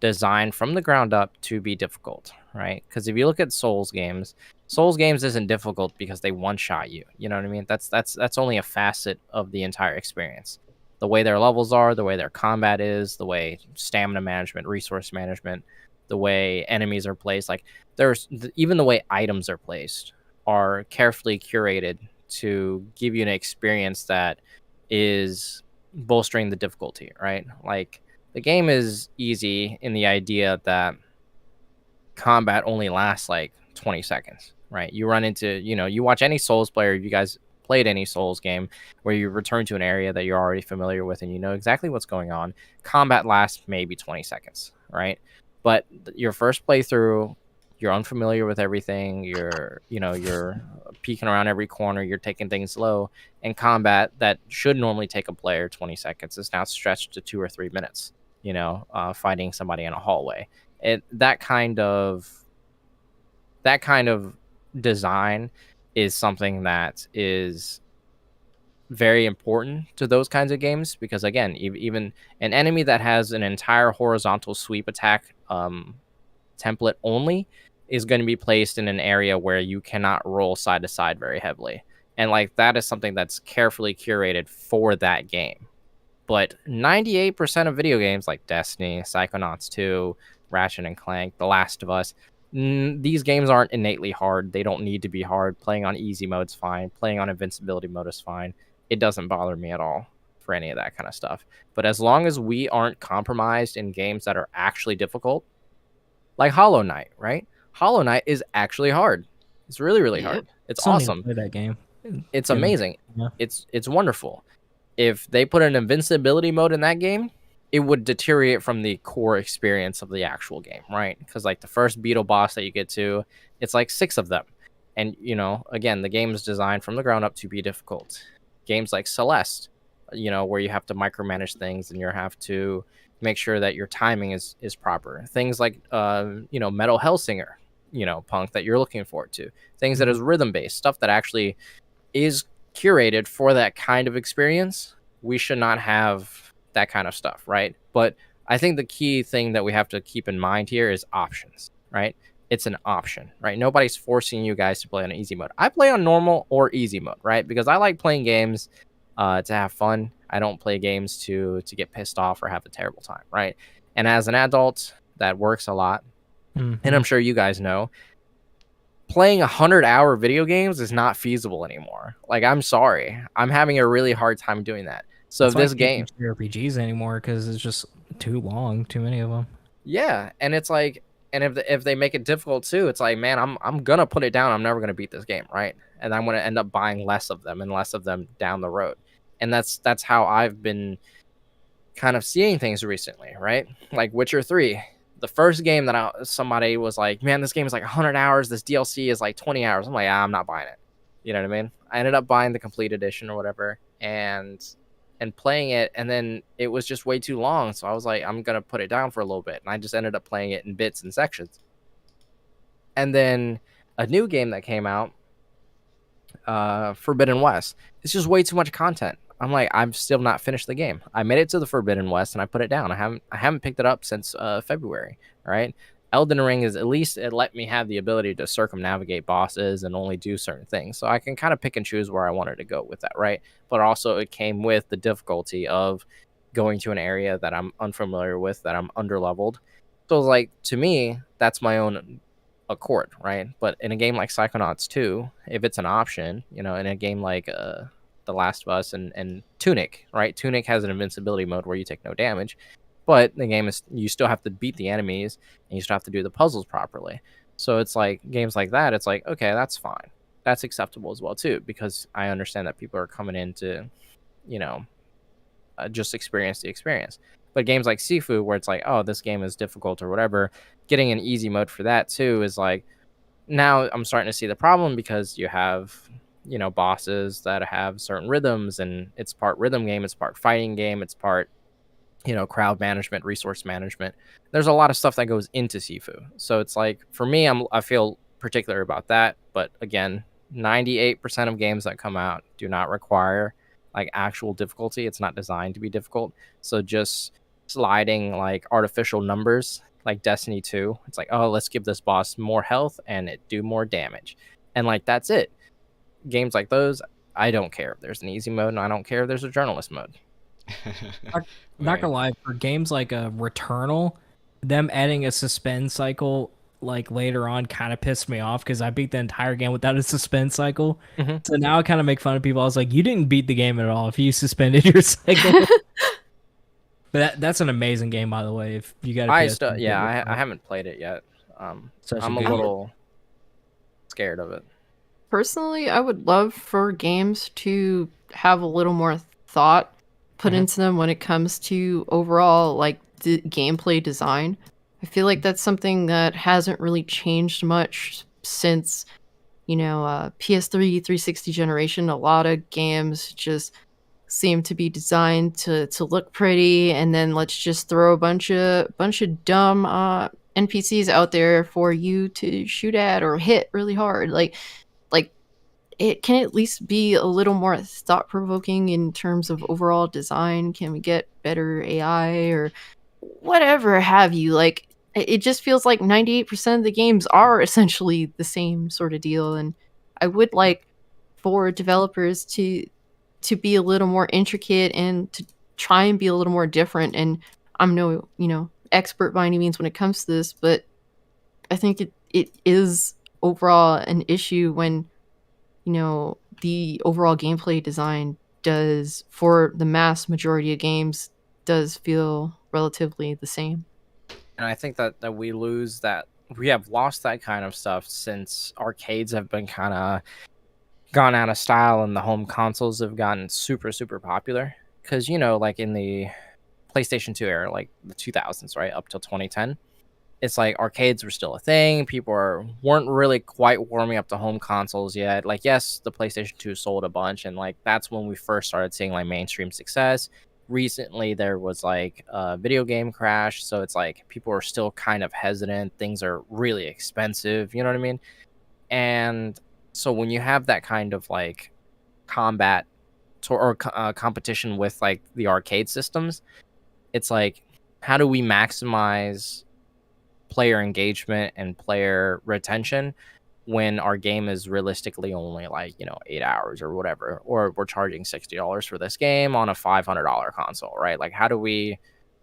design from the ground up to be difficult, right? Because if you look at Souls games isn't difficult because they one shot you. You know what I mean? That's only a facet of the entire experience. The way their levels are, the way their combat is, the way stamina management, resource management, the way enemies are placed, like even the way items are placed are carefully curated to give you an experience that is bolstering the difficulty, right? Like the game is easy in the idea that combat only lasts like 20 seconds, right? You run into, you watch any Souls player, you guys played any Souls game where you return to an area that you're already familiar with and you know exactly what's going on. Combat lasts maybe 20 seconds, right? But your first playthrough, you're unfamiliar with everything. You're peeking around every corner. You're taking things slow. And combat that should normally take a player 20 seconds is now stretched to 2 or 3 minutes. Fighting somebody in a hallway. That kind of design is something that is very important to those kinds of games because, again, even an enemy that has an entire horizontal sweep attack template only is going to be placed in an area where you cannot roll side to side very heavily. And like that is something that's carefully curated for that game. But 98% of video games like Destiny, Psychonauts 2, Ratchet and Clank, The Last of Us, these games aren't innately hard. They don't need to be hard. Playing on easy mode's fine. Playing on invincibility mode is fine. It doesn't bother me at all for any of that kind of stuff. But as long as we aren't compromised in games that are actually difficult, like Hollow Knight, right? Hollow Knight is actually hard. It's really, really hard. It's awesome. Play that game. It's amazing. Yeah. It's wonderful. If they put an invincibility mode in that game, it would deteriorate from the core experience of the actual game, right? Because like the first beetle boss that you get to, it's like 6 of them. And, you know, again, the game is designed from the ground up to be difficult. Games like Celeste, you know, where you have to micromanage things and you have to make sure that your timing is proper. Things like, you know, Metal Hellsinger, you know, Punk that you're looking forward to. Things that is rhythm-based, stuff that actually is curated for that kind of experience. We should not have that kind of stuff, right? But I think the key thing that we have to keep in mind here is options, right? It's an option, right? Nobody's forcing you guys to play on easy mode. I play on normal or easy mode, right? Because I like playing games to have fun. I don't play games to get pissed off or have a terrible time, right? And as an adult, that works a lot. And I'm sure you guys know, playing 100-hour video games is not feasible anymore. Like, I'm sorry. I'm having a really hard time doing that. So that's this game RPGs anymore because it's just too long, too many of them. Yeah, and it's like, and if they make it difficult too, it's like, man, I'm gonna put it down. I'm never gonna beat this game, right? And I'm gonna end up buying less of them and less of them down the road. And that's how I've been kind of seeing things recently, right? Like Witcher 3. The first game that somebody was like, man, this game is like 100 hours. This DLC is like 20 hours. I'm like, I'm not buying it. You know what I mean? I ended up buying the complete edition or whatever and playing it. And then it was just way too long. So I was like, I'm going to put it down for a little bit. And I just ended up playing it in bits and sections. And then a new game that came out, Forbidden West. It's just way too much content. I'm like, I've still not finished the game. I made it to the Forbidden West and I put it down. I haven't picked it up since February. Right? Elden Ring is at least it let me have the ability to circumnavigate bosses and only do certain things, so I can kind of pick and choose where I wanted to go with that. Right? But also it came with the difficulty of going to an area that I'm unfamiliar with, that I'm underleveled. So it's like, to me, that's my own accord, right? But in a game like Psychonauts 2, if it's an option, you know, in a game like The Last of Us and Tunic, right? Tunic has an invincibility mode where you take no damage, but the game is, you still have to beat the enemies and you still have to do the puzzles properly. So it's like games like that, it's like, okay, that's fine. That's acceptable as well too, because I understand that people are coming in to, you know, just experience the experience. But games like Sifu, where it's like, oh, this game is difficult or whatever, getting an easy mode for that too is like, now I'm starting to see the problem, because you have, you know, bosses that have certain rhythms, and it's part rhythm game, it's part fighting game, it's part, you know, crowd management, resource management. There's a lot of stuff that goes into Sifu. So it's like, for me, I feel particular about that. But again, 98% of games that come out do not require like actual difficulty. It's not designed to be difficult. So just sliding like artificial numbers like Destiny 2, it's like, oh, let's give this boss more health and it do more damage, and like that's it. Games like those, I don't care if there's an easy mode, and I don't care if there's a journalist mode. Not gonna lie, for games like Returnal, them adding a suspend cycle like later on kind of pissed me off, because I beat the entire game without a suspend cycle. So now I kind of make fun of people. I was like, you didn't beat the game at all if you suspended your cycle. But that's an amazing game, by the way. If you got, I haven't played it yet. I'm a little scared of it. Personally, I would love for games to have a little more thought put into them when it comes to overall like gameplay design. I feel like that's something that hasn't really changed much since, you know, PS3 360 generation. A lot of games just seem to be designed to look pretty, and then let's just throw a bunch of dumb NPCs out there for you to shoot at or hit really hard. Like it can at least be a little more thought-provoking in terms of overall design. Can we get better AI or whatever have you? Like, it just feels like 98% of the games are essentially the same sort of deal, and I would like for developers to be a little more intricate and to try and be a little more different. And I'm no, expert by any means when it comes to this, but I think it is overall an issue when, the overall gameplay design does, for the mass majority of games, does feel relatively the same. And I think that we have lost that kind of stuff since arcades have been kind of gone out of style and the home consoles have gotten super, super popular. Because, like in the PlayStation 2 era, like the 2000s, right, up till 2010, it's like arcades were still a thing. Weren't really quite warming up to home consoles yet. Like, yes, the PlayStation 2 sold a bunch, and like that's when we first started seeing like mainstream success. Recently, there was like a video game crash, so it's like people are still kind of hesitant. Things are really expensive, you know what I mean? And so when you have that kind of like combat competition with like the arcade systems, it's like, how do we maximize player engagement and player retention when our game is realistically only like 8 hours or whatever, or we're charging $60 for this game on a $500 console, right? Like, how do we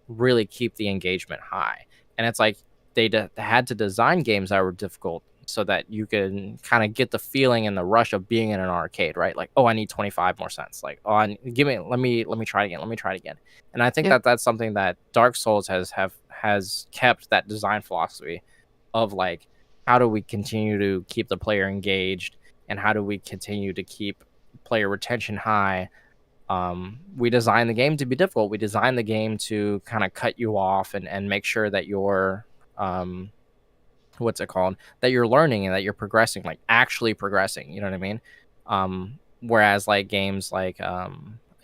really keep the engagement high? And it's like they had to design games that were difficult so that you can kind of get the feeling and the rush of being in an arcade, right? Like, oh, I need 25 more cents. Like, oh, let me try it again. Let me try it again. And I think Yep. that's something that Dark Souls has kept, that design philosophy of like, how do we continue to keep the player engaged and how do we continue to keep player retention high? We design the game to be difficult. We design the game to kind of cut you off and make sure that you're what's it called, that you're learning and that you're progressing, like actually progressing, you know what I mean? Whereas like games like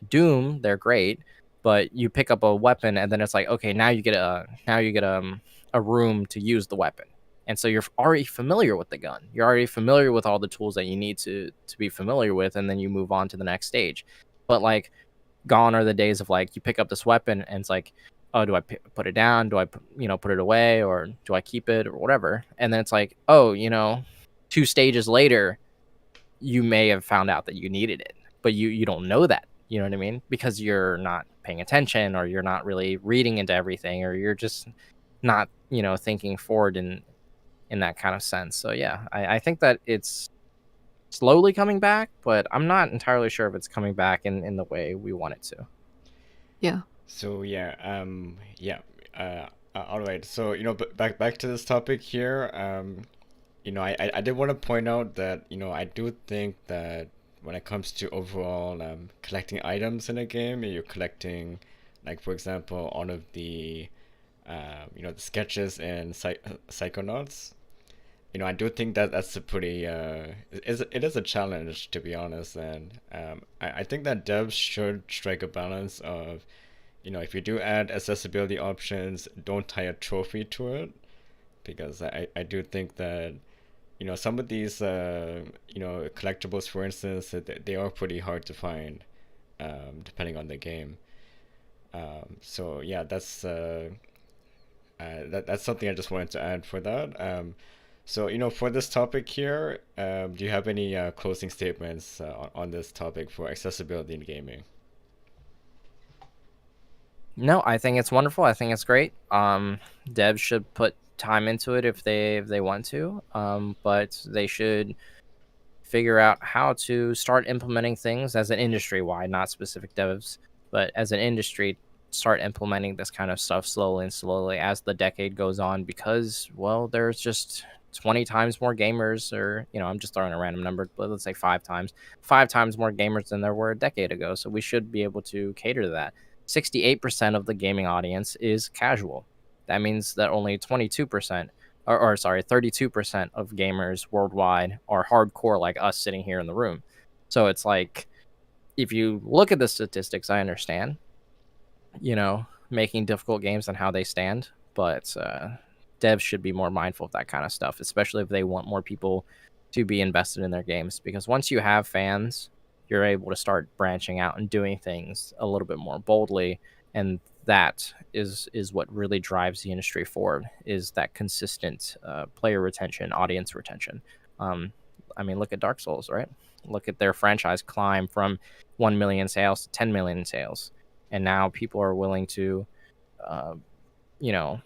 Doom, they're great, but you pick up a weapon and then it's like, okay, now you get a room to use the weapon, and so you're already familiar with the gun, you're already familiar with all the tools that you need to be familiar with, and then you move on to the next stage. But like, gone are the days of like, you pick up this weapon and it's like, oh, do I put it down? Do I, put it away, or do I keep it, or whatever? And then it's like, oh, 2 stages later, you may have found out that you needed it, but you don't know that, you know what I mean? Because you're not paying attention, or you're not really reading into everything, or you're just not, thinking forward in that kind of sense. So yeah, I think that it's slowly coming back, but I'm not entirely sure if it's coming back in the way we want it to. Yeah. So all right. So back to this topic here. I did want to point out that I do think that when it comes to overall collecting items in a game, you're collecting, like for example, all of the the sketches in Psychonauts. I do think that that's a pretty it is a challenge, to be honest, and I think that devs should strike a balance of, if you do add accessibility options, don't tie a trophy to it, because I do think that some of these collectibles, for instance, they are pretty hard to find, depending on the game. So yeah, that's something I just wanted to add for that. So, for this topic here, do you have any closing statements on this topic for accessibility in gaming? No, I think it's wonderful. I think it's great. Devs should put time into it if they want to, but they should figure out how to start implementing things as an industry wide, not specific devs, but as an industry, start implementing this kind of stuff slowly as the decade goes on, because, well, there's just 20 times more gamers, or I'm just throwing a random number, but let's say 5 times more gamers than there were a decade ago. So we should be able to cater to that. 68% of the gaming audience is casual. That means that only 22%, or sorry, 32% of gamers worldwide are hardcore, like us sitting here in the room. So it's like, if you look at the statistics, I understand, making difficult games and how they stand, but devs should be more mindful of that kind of stuff, especially if they want more people to be invested in their games, because once you have fans, you're able to start branching out and doing things a little bit more boldly, and that is what really drives the industry forward, is that consistent player retention, audience retention. I mean, look at Dark Souls, right? Look at their franchise climb from 1 million sales to 10 million sales, and now people are willing to you know,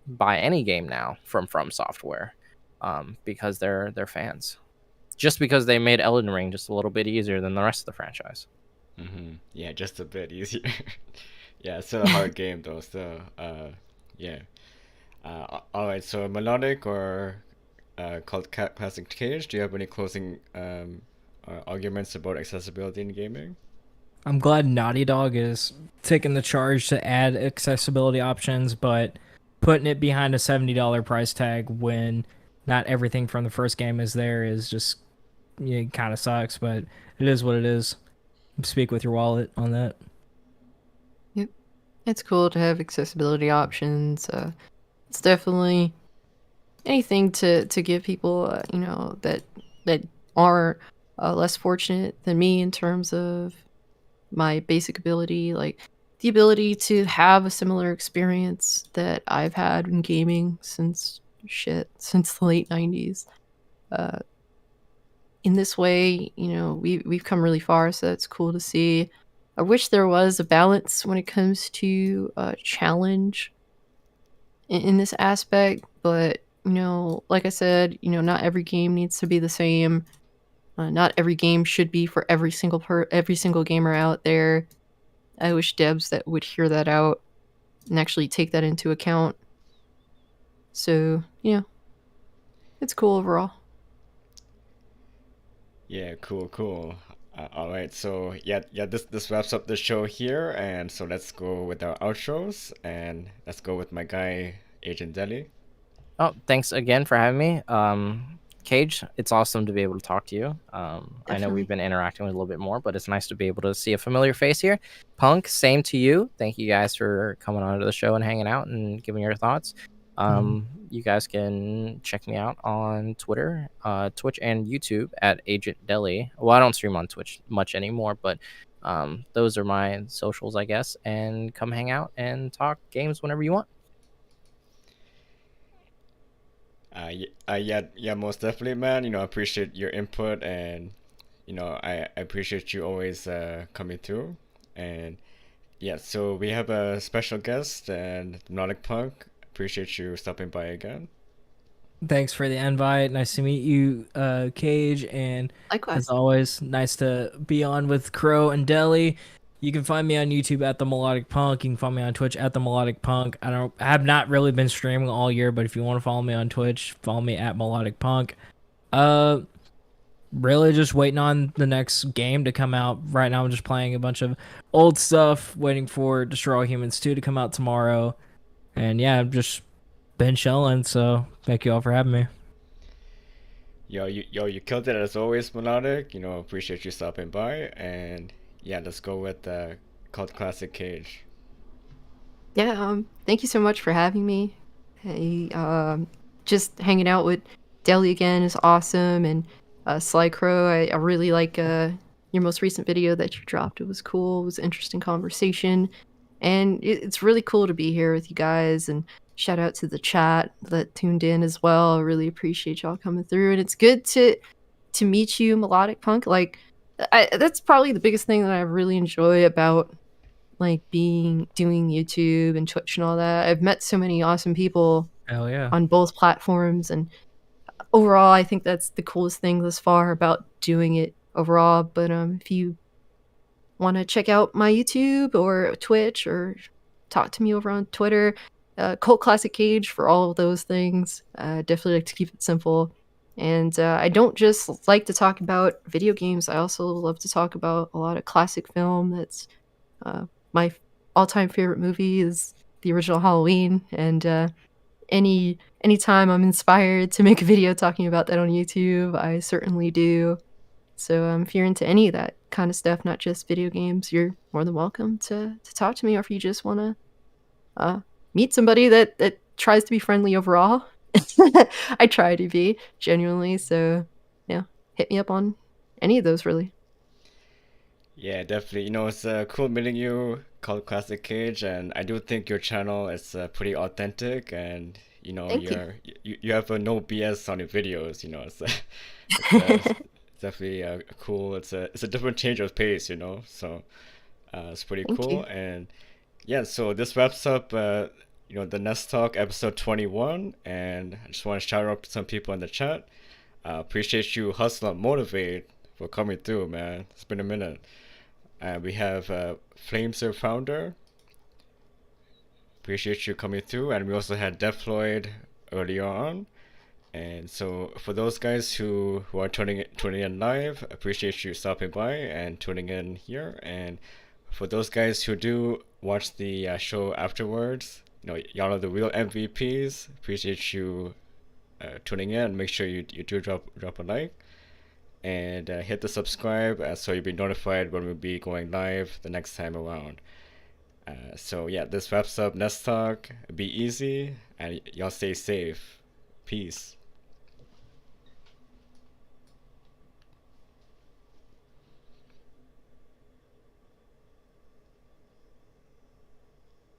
buy any game now from Software, because they're fans, just because they made Elden Ring just a little bit easier than the rest of the franchise. Yeah, just a bit easier. Yeah, it's still a hard game though. Still, yeah. All right. So Melodic or called Classic Cage. Do you have any closing arguments about accessibility in gaming? I'm glad Naughty Dog is taking the charge to add accessibility options, but putting it behind a $70 price tag when not everything from the first game is there is just, kind of sucks, but it is what it is. Speak with your wallet on that. Yep. It's cool to have accessibility options. It's definitely anything to give people, that are less fortunate than me in terms of my basic ability, like the ability to have a similar experience that I've had in gaming since the late 90s. In this way, we've come really far, so that's cool to see. I wish there was a balance when it comes to challenge in this aspect, but like I said, not every game needs to be the same. Not every game should be for every single gamer out there. I wish devs that would hear that out and actually take that into account. So, it's cool overall. Yeah, cool. All right, so yeah, this wraps up the show here, and so let's go with our outros, and let's go with my guy Agent Deli. Oh, thanks again for having me. Cage, it's awesome to be able to talk to you. I know we've been interacting with a little bit more, but it's nice to be able to see a familiar face here. Punk, same to you. Thank you guys for coming on to the show and hanging out and giving your thoughts. You guys can check me out on Twitter, Twitch, and YouTube at Agent Deli. Well, I don't stream on Twitch much anymore, but those are my socials, I guess. And come hang out and talk games whenever you want. Yeah, most definitely, man. I appreciate your input, and I appreciate you always coming through. And yeah, so we have a special guest, and TheMelodicPunk. Appreciate you stopping by again. Thanks for the invite. Nice to meet you, Cage, and likewise, as always, nice to be on with Krow and Deli. You can find me on YouTube at TheMelodicPunk. You can find me on Twitch at TheMelodicPunk. I have not really been streaming all year, but if you want to follow me on Twitch, follow me at MelodicPunk. Really just waiting on the next game to come out. Right now I'm just playing a bunch of old stuff, waiting for Destroy All Humans 2 to come out tomorrow. And yeah, I've just been chilling, so thank you all for having me. You killed it as always, Melodic. Appreciate you stopping by, and yeah, let's go with CultClassicCage. Yeah, thank you so much for having me. Hey, just hanging out with Deli again is awesome, and Sly Crow, I really like your most recent video that you dropped. It was cool. It was an interesting conversation, and it's really cool to be here with you guys, and shout out to the chat that tuned in as well. I really appreciate y'all coming through, and it's good to meet you, MelodicPunk. Like, that's probably the biggest thing that I really enjoy about like doing YouTube and Twitch and all that. I've met so many awesome people Hell yeah. on both platforms, and overall I think that's the coolest thing thus far about doing it overall. But if you want to check out my YouTube or Twitch or talk to me over on Twitter, CultClassicCage for all of those things. Definitely like to keep it simple. And I don't just like to talk about video games. I also love to talk about a lot of classic film. That's my all-time favorite movie is the original Halloween. And anytime I'm inspired to make a video talking about that on YouTube, I certainly do. So if you're into any of that kind of stuff, not just video games, you're more than welcome to talk to me. Or if you just want to meet somebody that tries to be friendly overall. I try to be, genuinely. So yeah, hit me up on any of those, really. Yeah, definitely. It's cool meeting you, CultClassicCage, and I do think your channel is pretty authentic, and Thank you. you have a no BS on your videos. It's definitely cool. It's a different change of pace. So it's pretty Thank cool. you. And yeah, so this wraps up the Nest Talk episode 21, and I just want to shout out to some people in the chat. Appreciate you, Hustle and Motivate, for coming through, man. It's been a minute. We have Flameser Founder. Appreciate you coming through. And we also had Defloyd earlier on. And so for those guys who are tuning in live, appreciate you stopping by and tuning in here. And for those guys who do watch the show afterwards, y'all are the real MVPs. Appreciate you tuning in. Make sure you do drop a like. And hit the subscribe so you'll be notified when we'll be going live the next time around. So yeah, this wraps up Nest Talk. Be easy and y'all stay safe. Peace.